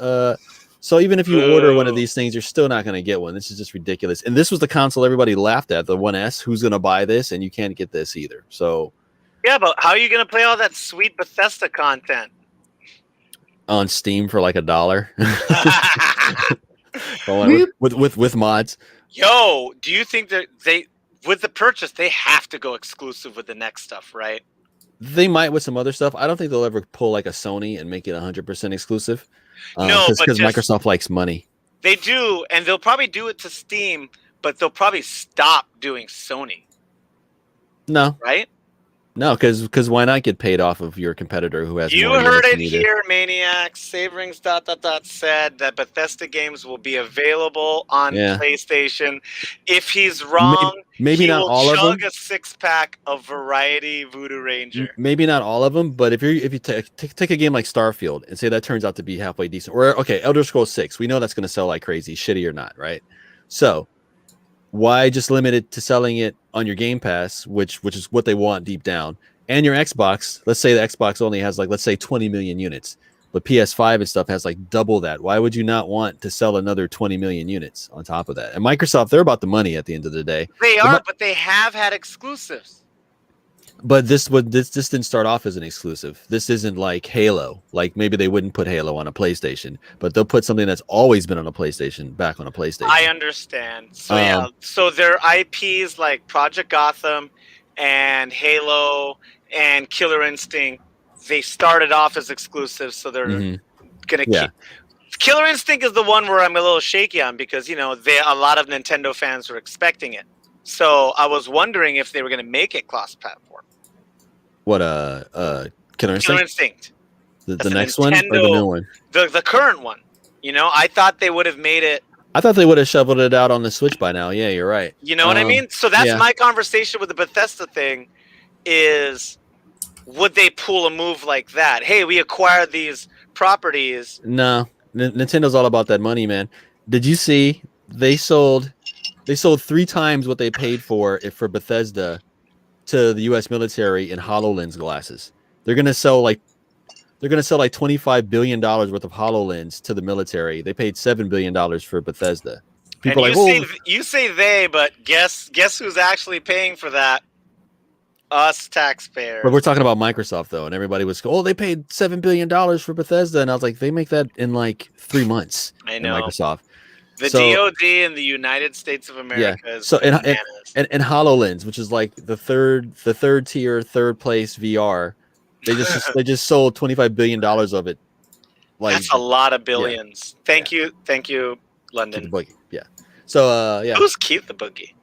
So even if you order one of these things, you're still not going to get one. This is just ridiculous. And this was the console everybody laughed at, the 1S. Who's going to buy this? And you can't get this either. So yeah, but how are you going to play all that sweet Bethesda content on Steam for like $1? with mods. Yo, do you think that with the purchase, they have to go exclusive with the next stuff, right? They might with some other stuff. I don't think they'll ever pull like a Sony and make it 100% exclusive. No, because Microsoft likes money. They do, and they'll probably do it to Steam, but they'll probably stop doing Sony. No. Right? No, because why not get paid off of your competitor who has you more heard it needed. Here, Maniacs. Saverings ... said that Bethesda games will be available on PlayStation. If he's wrong, maybe he not will all chug of them. A 6-pack of Variety Voodoo Ranger. Maybe not all of them, but if you take a game like Starfield and say that turns out to be halfway decent, or Elder Scrolls 6, we know that's going to sell like crazy, shitty or not, right? So why just limit it to selling it on your Game Pass, which is what they want deep down, and your Xbox? Let's say the Xbox only has like, let's say 20 million units, but PS5 and stuff has like double that. Why would you not want to sell another 20 million units on top of that? And Microsoft, they're about the money at the end of the day. They are, but they have had exclusives. But this didn't start off as an exclusive. This isn't like Halo. Like maybe they wouldn't put Halo on a PlayStation, but they'll put something that's always been on a PlayStation back on a PlayStation. I understand. So so their IPs like Project Gotham and Halo and Killer Instinct, they started off as exclusives, so they're gonna keep. Killer Instinct is the one where I'm a little shaky on because a lot of Nintendo fans were expecting it. So I was wondering if they were going to make it cross-platform. What Killer Killer Instinct? Instinct. The next one or the new one? The current one. You know, I thought they would have made it. I thought they would have shoveled it out on the Switch by now. Yeah, you're right. You know what I mean? So that's my conversation with the Bethesda thing is, would they pull a move like that? Hey, we acquired these properties. No, Nintendo's all about that money, man. Did you see they sold 3 times what they paid for Bethesda to the U.S. military in HoloLens glasses? They're gonna sell like $25 billion worth of HoloLens to the military. They paid $7 billion for Bethesda. People and are like, you say they, but guess who's actually paying for that? Us taxpayers. But we're talking about Microsoft though, and everybody was, they paid $7 billion for Bethesda, and I was like, they make that in like 3 months. I know. Microsoft. The DoD in the United States of America. Yeah. Is so and HoloLens, which is like the third tier, third place VR, they just sold $25 billion of it. Like, that's a lot of billions. Yeah. Thank you, London. Keith the Boogie. Yeah. So who's Keith the Boogie?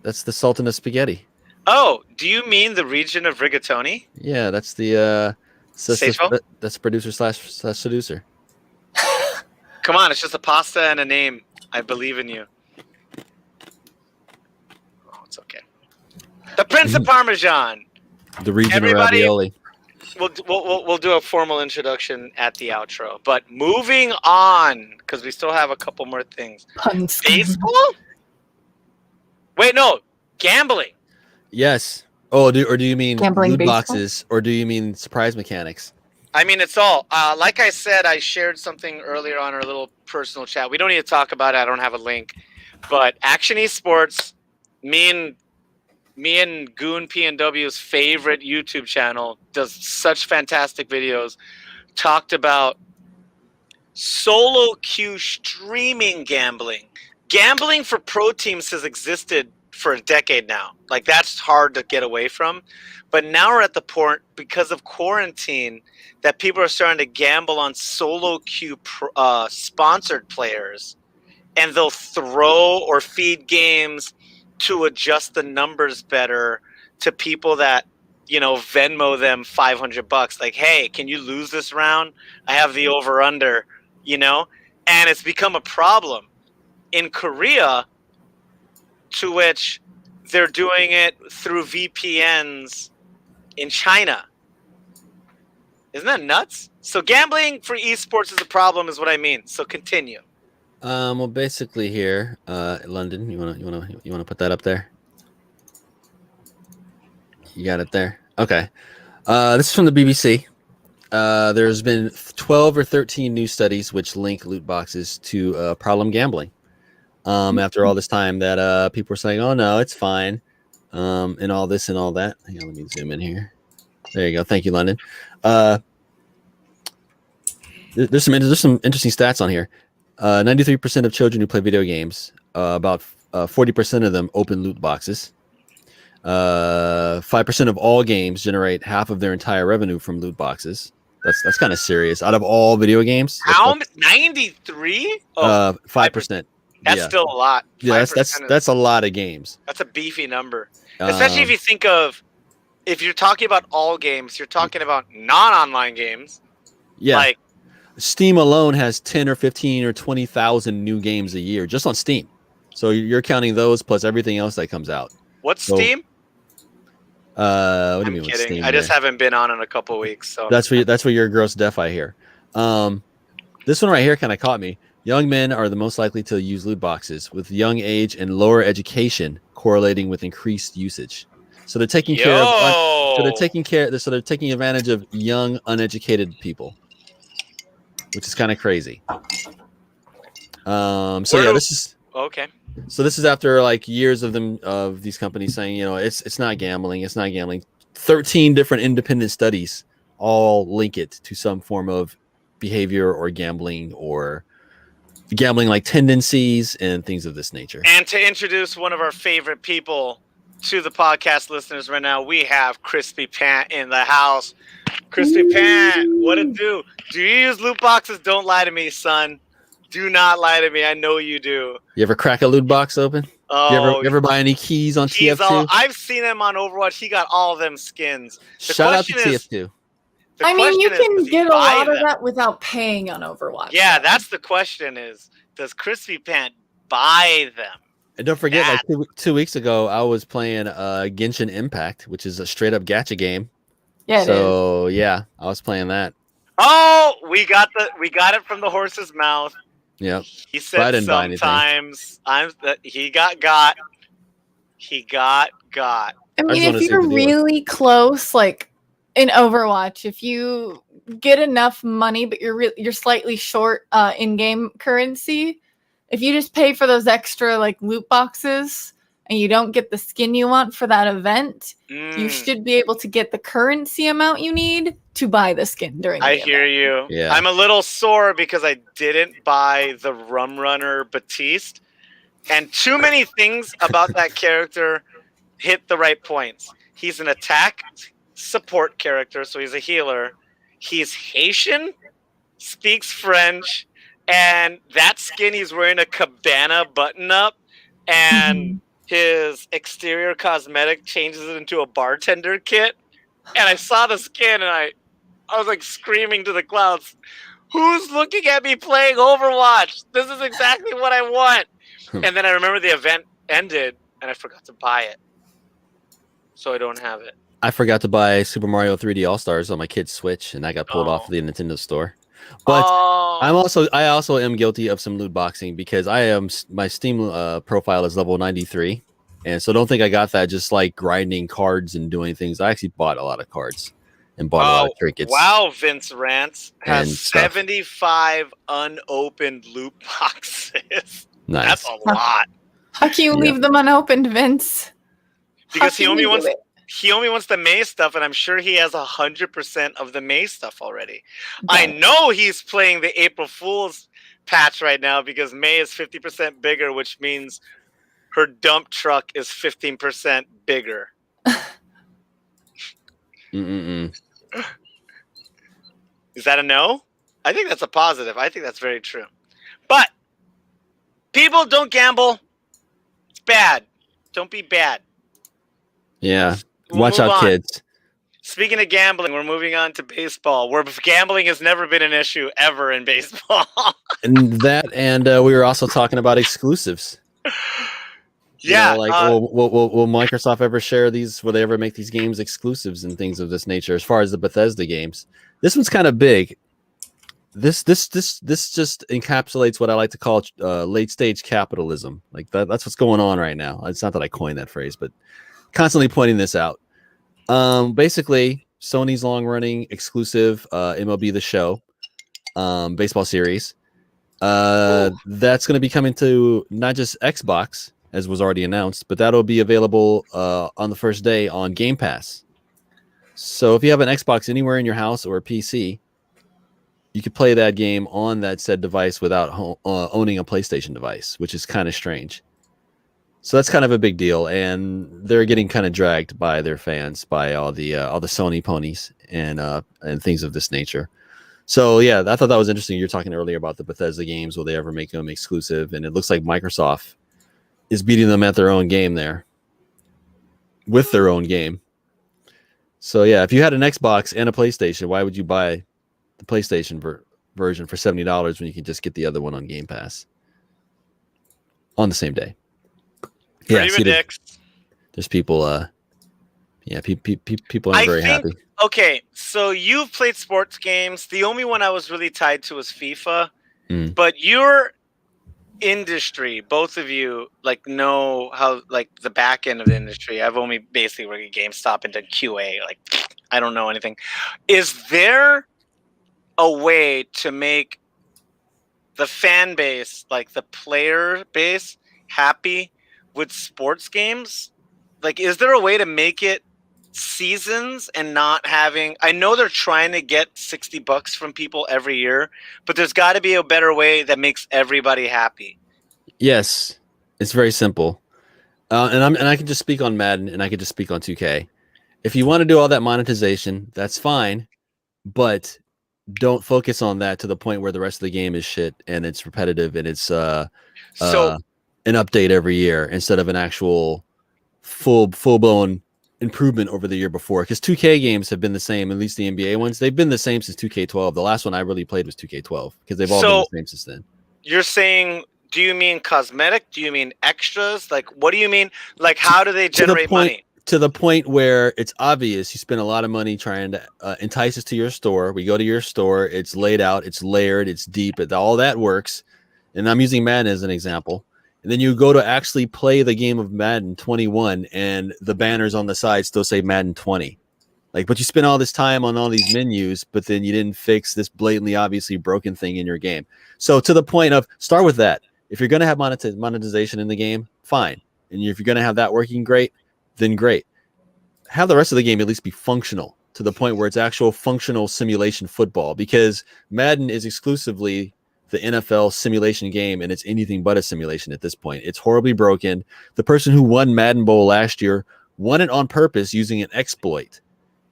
That's the Sultan of Spaghetti. Oh, do you mean the region of Rigatoni? Yeah, that's the that's producer slash seducer. Come on, it's just a pasta and a name. I believe in you. Oh, it's okay. The Prince of Parmesan. The region of ravioli. We'll do a formal introduction at the outro. But moving on, because we still have a couple more things. Baseball? Wait, no. Gambling. Yes. Oh, do you mean loot boxes, or do you mean surprise mechanics? I mean, it's all. Like I said, I shared something earlier on our little personal chat. We don't need to talk about it. I don't have a link. But Action Esports, me and Goon PNW's favorite YouTube channel, does such fantastic videos, talked about solo queue streaming gambling. Gambling for pro teams has existed for a decade now. Like, that's hard to get away from. But now we're at the point, because of quarantine, that people are starting to gamble on solo queue sponsored players, and they'll throw or feed games to adjust the numbers better to people that, you know, Venmo them $500. Like, hey, can you lose this round? I have the over under, you know, and it's become a problem in Korea, to which they're doing it through VPNs in China. Isn't that nuts? So gambling for esports is a problem, is what I mean. So continue. Well, basically here, London, you wanna put that up there? You got it there. Okay. This is from the BBC. There's been 12 or 13 new studies which link loot boxes to problem gambling. After all this time that people were saying, "Oh no, it's fine," and all this and all that. Hang on, let me zoom in here. There you go. Thank you, London. There's some interesting stats on here. 93% of children who play video games, about 40% of them open loot boxes. 5% of all games generate half of their entire revenue from loot boxes. That's kind of serious. Out of all video games, how 93? 5%. That's still a lot. Yeah, that's a lot of games. That's a beefy number, especially if you think of, if you're talking about all games, you're talking about non-online games. Yeah. Like, Steam alone has 10 or 15 or 20,000 new games a year just on Steam. So you're counting those plus everything else that comes out. What's Steam? What do you mean? I'm kidding. Steam I just haven't been on in a couple weeks. So that's where you're gross deaf, I hear. This one right here kind of caught me. Young men are the most likely to use loot boxes, with young age and lower education correlating with increased usage. So they're taking care of. So they're taking advantage of young, uneducated people, which is kind of crazy. This is okay. So this is after like years of these companies saying, you know, it's not gambling, it's not gambling. 13 different independent studies all link it to some form of behavior or gambling like tendencies and things of this nature. And to introduce one of our favorite people to the podcast listeners right now, we have Crispy Pant in the house. Crispy Pant, what it do? Do you use loot boxes? Don't lie to me, son. Do not lie to me. I know you do. You ever crack a loot box open? Oh, You ever buy any keys on TF2? I've seen him on Overwatch. He got all them skins. Shout out to TF2. I mean, you can get a lot of them? that without paying on Overwatch. Yeah, though. that's the question: is does Crispy Pant buy them? And don't forget, like 2 weeks ago, I was playing Genshin Impact, which is a straight up gacha game. Yeah, it is. So yeah, I was playing that. Oh, we got it from the horse's mouth. Yeah. He said sometimes he got. He got. I mean, if you're really close, like in Overwatch, if you get enough money, but you're slightly short in-game currency, if you just pay for those extra like loot boxes and you don't get the skin you want for that event, you should be able to get the currency amount you need to buy the skin during the event. I hear you. Yeah. I'm a little sore because I didn't buy the Rum Runner Batiste, and too many things about that character hit the right points. He's an attack support character, so he's a healer. He's Haitian, speaks French, and that skin he's wearing a cabana button up, and his exterior cosmetic changes it into a bartender kit. And I saw the skin and I was like screaming to the clouds, who's looking at me playing Overwatch? This is exactly what I want. And then I remember the event ended and I forgot to buy it. So I don't have it. I forgot to buy Super Mario 3D All-Stars on my kid's Switch, and I got pulled off the Nintendo store. But I also am guilty of some loot boxing because my Steam profile is level 93, and so don't think I got that just like grinding cards and doing things. I actually bought a lot of cards and bought a lot of trinkets. Wow, Vince Rants has 75 unopened loot boxes. Nice. That's a lot. How can you leave them unopened, Vince? Because he only wants the May stuff, and I'm sure he has 100% of the May stuff already. I know he's playing the April Fool's patch right now because May is 50% bigger, which means her dump truck is 15% bigger. Is that a no? I think that's a positive. I think that's very true. But people, don't gamble. It's bad. Don't be bad. Yeah. Watch out, kids. Speaking of gambling, we're moving on to baseball, where gambling has never been an issue ever in baseball. And we were also talking about exclusives. Yeah. Will Microsoft ever share these? Will they ever make these games exclusives and things of this nature? As far as the Bethesda games, this one's kind of big. This just encapsulates what I like to call late stage capitalism. Like that's what's going on right now. It's not that I coined that phrase, but constantly pointing this out. Basically, Sony's long-running exclusive MLB The Show baseball series. That's going to be coming to not just Xbox, as was already announced, but that'll be available on the first day on Game Pass. So if you have an Xbox anywhere in your house or a PC, you could play that game on that said device without owning a PlayStation device, which is kind of strange. So that's kind of a big deal, and they're getting kind of dragged by their fans, by all the Sony ponies and things of this nature. So yeah, I thought that was interesting. You're talking earlier about the Bethesda games. Will they ever make them exclusive? And it looks like Microsoft is beating them at their own game there, with their own game. So yeah, if you had an Xbox and a PlayStation, why would you buy the PlayStation version for $70 when you can just get the other one on Game Pass on the same day? Yeah, there's people. People aren't very happy. Okay, so you've played sports games. The only one I was really tied to was FIFA. But your industry, both of you, like know how like the back end of the industry. I've only basically worked at GameStop and done QA. Like I don't know anything. Is there a way to make the fan base, like the player base, happy with sports games? Like, is there a way to make it seasons and not having, I know they're trying to get $60 from people every year, but there's got to be a better way that makes everybody happy. Yes, it's very simple. And I can just speak on Madden and I can just speak on 2K. If you want to do all that monetization, that's fine, but don't focus on that to the point where the rest of the game is shit and it's repetitive and it's an update every year instead of an actual full blown improvement over the year before. Because 2K games have been the same, at least the NBA ones. They've been the same since 2K12. The last one I really played was 2K12 because they've all been the same since then. You're saying, do you mean cosmetic? Do you mean extras? Like, what do you mean? Like, how do they generate money? To the point where it's obvious you spend a lot of money trying to entice us to your store. We go to your store. It's laid out. It's layered. It's deep. All that works. And I'm using Madden as an example. And then you go to actually play the game of Madden 21 and the banners on the side still say Madden 20. Like, but you spent all this time on all these menus, but then you didn't fix this blatantly, obviously broken thing in your game. So to the point of start with that. If you're going to have monetization in the game, fine. And if you're going to have that working great, then great. Have the rest of the game at least be functional to the point where it's actual functional simulation football, because Madden is exclusively the NFL simulation game, and it's anything but a simulation at this point. It's horribly broken. The person who won Madden Bowl last year won it on purpose using an exploit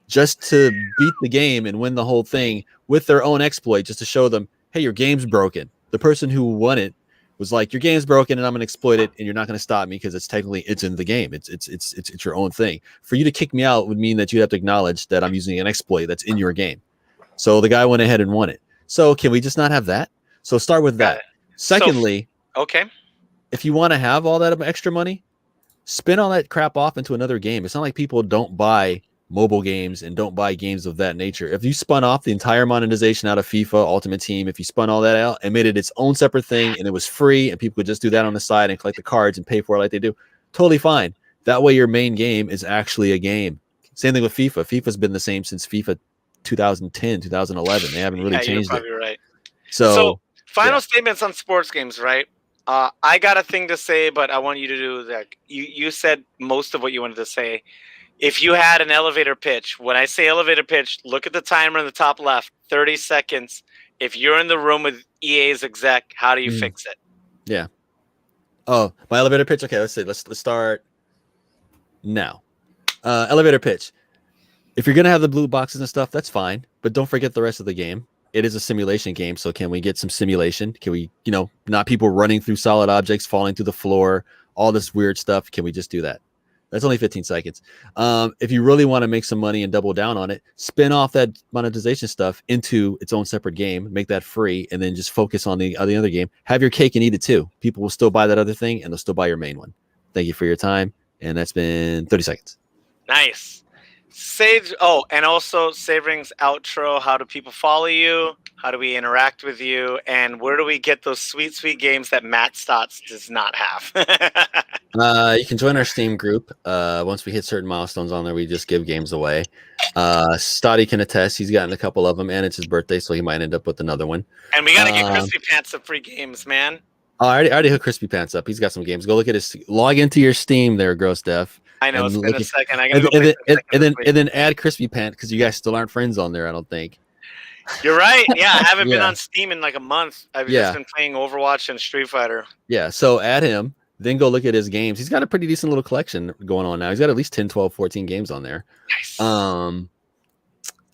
just to beat the game and win the whole thing with their own exploit, just to show them, hey, your game's broken. The person who won it was like, your game's broken and I'm gonna exploit it and you're not gonna stop me because it's in the game. It's your own thing. For you to kick me out would mean that you have to acknowledge that I'm using an exploit that's in your game. So the guy went ahead and won it. So can we just not have that? So start with that. Secondly, okay, if you want to have all that extra money, spin all that crap off into another game. It's not like people don't buy mobile games and don't buy games of that nature. If you spun off the entire monetization out of FIFA Ultimate Team, if you spun all that out and made it its own separate thing and it was free and people could just do that on the side and collect the cards and pay for it like they do, totally fine. That way your main game is actually a game. Same thing with FIFA. FIFA's been the same since FIFA 2010, 2011. They haven't really changed you're probably it. Right. So final statements on sports games, right? I got a thing to say, but I want you to do that. You said most of what you wanted to say. If you had an elevator pitch, when I say elevator pitch, look at the timer in the top left, 30 seconds. If you're in the room with EA's exec, how do you fix it? Yeah. Oh, my elevator pitch. Okay, let's see. Let's start now. Elevator pitch. If you're gonna have the blue boxes and stuff, that's fine, but don't forget the rest of the game. It is a simulation game, so can we get some simulation? Can we, not people running through solid objects, falling through the floor, all this weird stuff? Can we just do that? That's only 15 seconds. If you really want to make some money and double down on it, spin off that monetization stuff into its own separate game, make that free, and then just focus on the other game. Have your cake and eat it too. People will still buy that other thing, and they'll still buy your main one. Thank you for your time, and that's been 30 seconds. Nice. Sage. Oh, and also Savering's outro. How do people follow you? How do we interact with you? And where do we get those sweet, sweet games that Matt Stotts does not have? You can join our Steam group. Once we hit certain milestones on there, we just give games away. Stotty can attest. He's gotten a couple of them, and it's his birthday, so he might end up with another one. And we got to get Crispy Pants some free games, man. Oh, I already hooked Crispy Pants up. He's got some games. Go look at his. Log into your Steam there, Gross Def. I know. It's been a second. And then add Crispy Pants because you guys still aren't friends on there, I don't think. You're right. Yeah, I haven't been on Steam in like a month. I've just been playing Overwatch and Street Fighter. Yeah, so add him. Then go look at his games. He's got a pretty decent little collection going on now. He's got at least 10, 12, 14 games on there. Nice.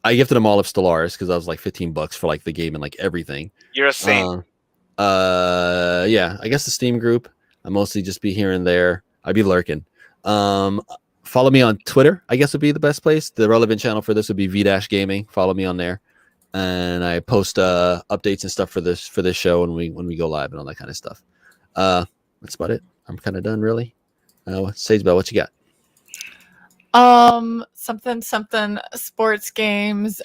I gifted him all of Stellaris because I was like $15 for like the game and like everything. You're a saint. Yeah, I guess the Steam group. I mostly just be here and there. I'd be lurking. Follow me on Twitter, I guess would be the best place. The relevant channel for this would be V-Gaming. Follow me on there. And I post updates and stuff for this show when we go live and all that kind of stuff. That's about it. I'm kind of done, really. Sagebell, what you got? Something sports games.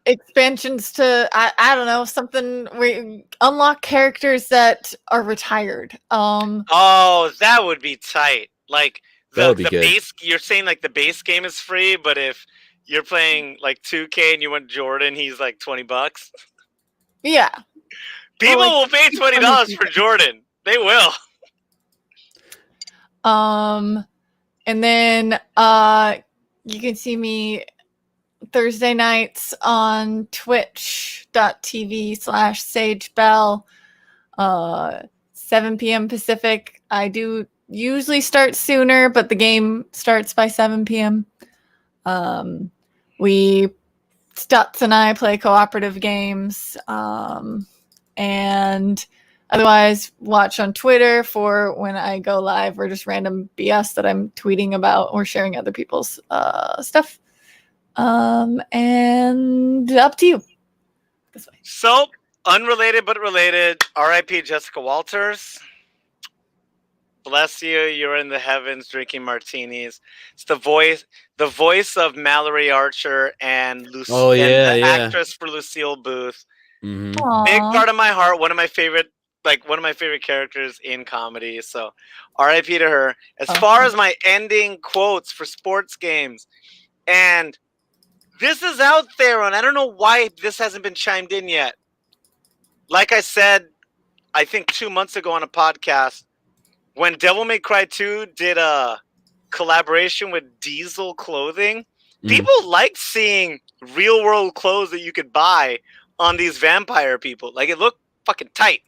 Expansions to I don't know, something we unlock characters that are retired. Oh, that would be tight. Like the good. base. You're saying like the base game is free, but if you're playing like 2K and you want Jordan, he's like $20. Yeah. People will pay $20 for Jordan. They will. And then you can see me Thursday nights on twitch.tv/sagebell, 7 p.m. Pacific. I do usually start sooner, but the game starts by 7 p.m. Stutz and I play cooperative games. And otherwise, watch on Twitter for when I go live or just random BS that I'm tweeting about or sharing other people's stuff. And up to you. This way. So, unrelated but related, R.I.P. Jessica Walters. Bless you. You're in the heavens drinking martinis. It's the voice of Mallory Archer and actress for Lucille Booth. Mm-hmm. Big part of my heart. One of my favorite characters in comedy. So, R.I.P. to her. As far as my ending quotes for sports games, and this is out there, and I don't know why this hasn't been chimed in yet. Like I said, I think 2 months ago on a podcast, when Devil May Cry 2 did a collaboration with Diesel Clothing, people liked seeing real-world clothes that you could buy on these vampire people. Like, it looked fucking tight.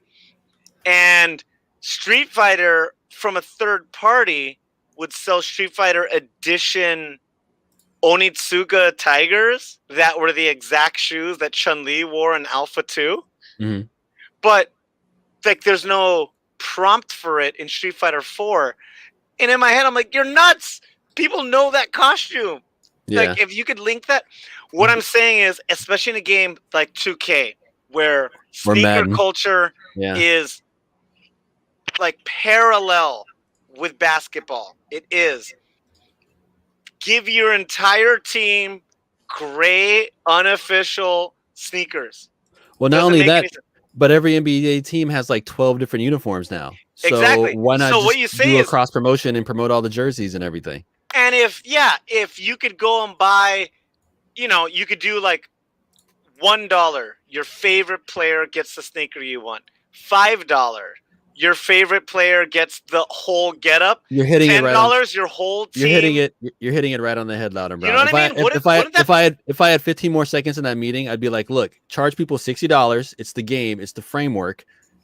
And Street Fighter, from a third party, would sell Street Fighter Edition Onitsuka Tigers that were the exact shoes that Chun-Li wore in Alpha 2. Mm-hmm. But, like, there's no prompt for it in Street Fighter 4. And in my head, I'm like, you're nuts! People know that costume. Yeah. Like, if you could link that. What I'm saying is, especially in a game like 2K, where sneaker culture is, like, parallel with basketball. It is. Give your entire team gray, unofficial sneakers. Well, not only that, but every NBA team has like 12 different uniforms now. So exactly. Why not just do a cross promotion and promote all the jerseys and everything? And if you could go and buy, you could do like $1, your favorite player gets the sneaker you want. $5, your favorite player gets the whole getup. You're hitting $10, it right your whole team. You're hitting it right on the head, Loud and Brown. You know what I mean? If I had 15 more seconds in that meeting, I'd be like, look, charge people $60. It's the game, it's the framework,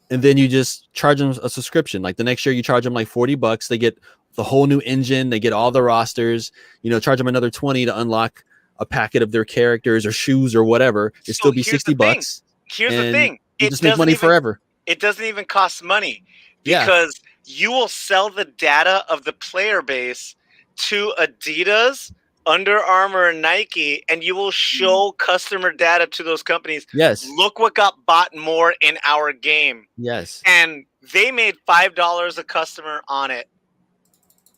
and then you just charge them a subscription. Like the next year, you charge them like $40. They get the whole new engine. They get all the rosters. Charge them another $20 to unlock a packet of their characters or shoes or whatever. It'd still be $60. Here's the thing. You just make money forever. It doesn't even cost money because you will sell the data of the player base to Adidas, Under Armour, and Nike, and you will show customer data to those companies. Yes. Look what got bought more in our game. Yes. And they made $5 a customer on it.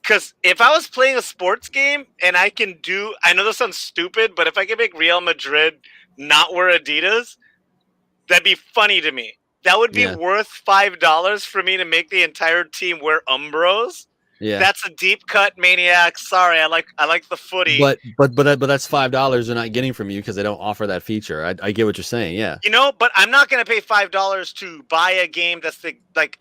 Because if I was playing a sports game and I know this sounds stupid, but if I could make Real Madrid not wear Adidas, that'd be funny to me. That would be worth $5 for me to make the entire team wear Umbros. Yeah, that's a deep cut, Maniac. Sorry, I like the footy. But that's $5 they're not getting from you because they don't offer that feature. I get what you're saying. Yeah, but I'm not gonna pay $5 to buy a game that's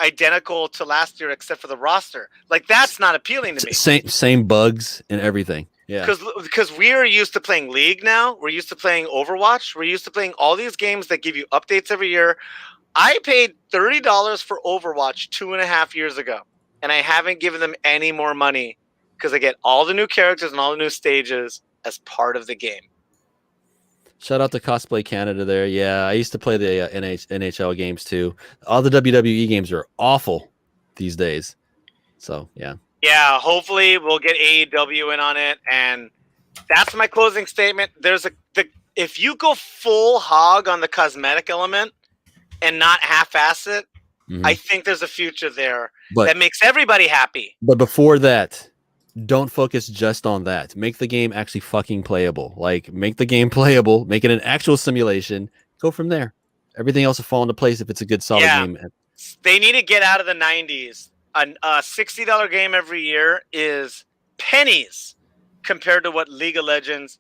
identical to last year except for the roster. Like that's not appealing to me. Same bugs and everything. Yeah, because we are used to playing League now. We're used to playing Overwatch. We're used to playing all these games that give you updates every year. I paid $30 for Overwatch 2.5 years ago, and I haven't given them any more money because I get all the new characters and all the new stages as part of the game. Shout out to Cosplay Canada there. Yeah, I used to play the NHL games too. All the WWE games are awful these days. So, yeah. Yeah, hopefully we'll get AEW in on it, and that's my closing statement. If you go full hog on the cosmetic element, and not half-ass it, I think there's a future there that makes everybody happy. But before that, don't focus just on that. Make the game actually fucking playable. Like, make the game playable. Make it an actual simulation. Go from there. Everything else will fall into place if it's a good, solid game. They need to get out of the 90s. A $60 game every year is pennies compared to what League of Legends,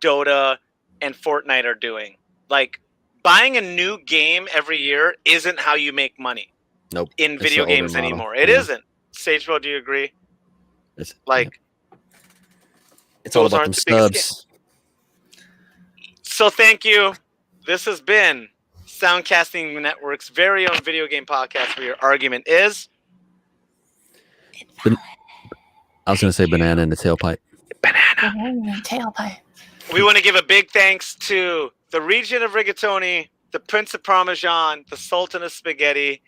Dota, and Fortnite are doing. Like, buying a new game every year isn't how you make money. Nope. In video games anymore. It isn't. Sagebo, do you agree? It's all about them stubs. So thank you. This has been Soundcasting Network's very own video game podcast where your argument is... I was going to say banana in the tailpipe. Banana in the tailpipe. We want to give a big thanks to the region of Rigatoni the Prince of Parmesan, the Sultan of Spaghetti,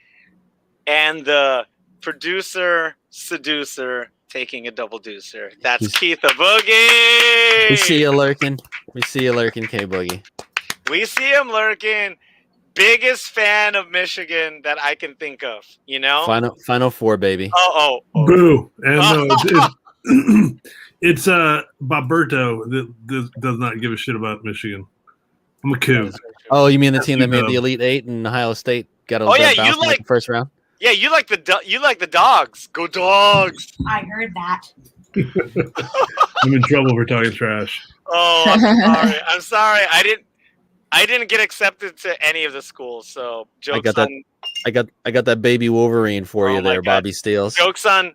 and the producer seducer taking a double deucer. That's Keith a Boogie. We see you lurking. We see you lurking, K Boogie. We see him lurking. Biggest fan of Michigan that I can think of. You know. Final four, baby. Oh. Boo! And it's Boberto that does not give a shit about Michigan. I'm a coup. Oh, you mean the team that made the Elite Eight and Ohio State got a bounce in the first round? Yeah, you like the Dogs. Go Dogs! I heard that. I'm in trouble for talking trash. Oh, I'm sorry. I'm sorry. I didn't get accepted to any of the schools. So jokes I got that baby Wolverine for you there, Bobby Steele. Jokes on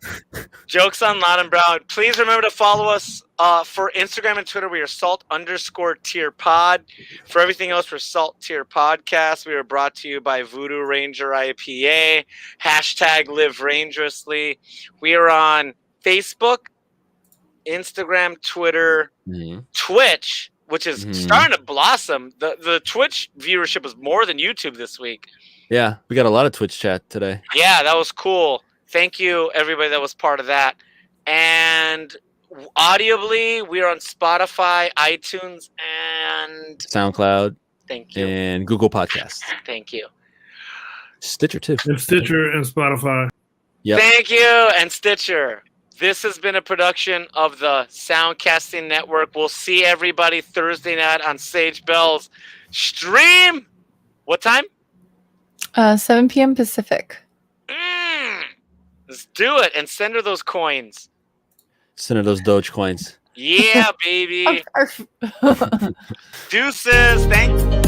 Loud and Brown. Please remember to follow us for Instagram and Twitter. We are Salt_Tier Pod. For everything else, we're Salt Tier Podcast. We are brought to you by Voodoo Ranger IPA. #Live Rangerously. We are on Facebook, Instagram, Twitter, Twitch, which is starting to blossom. The Twitch viewership is more than YouTube this week. Yeah, we got a lot of Twitch chat today. Yeah, that was cool. Thank you, everybody that was part of that. And audibly, we are on Spotify, iTunes, and SoundCloud. Thank you. And Google Podcasts. Thank you. Stitcher, too. And Stitcher and Spotify. Yep. Thank you, and Stitcher. This has been a production of the Soundcasting Network. We'll see everybody Thursday night on Sage Bell's stream. What time? 7 p.m. Pacific. Let's do it and send her those coins. Send her those Doge coins. Yeah, baby. Deuces. Thank you.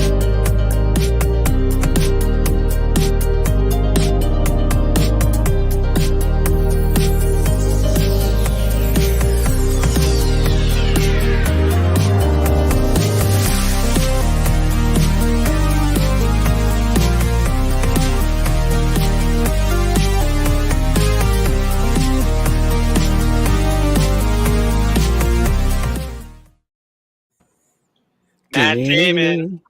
Matt Damon.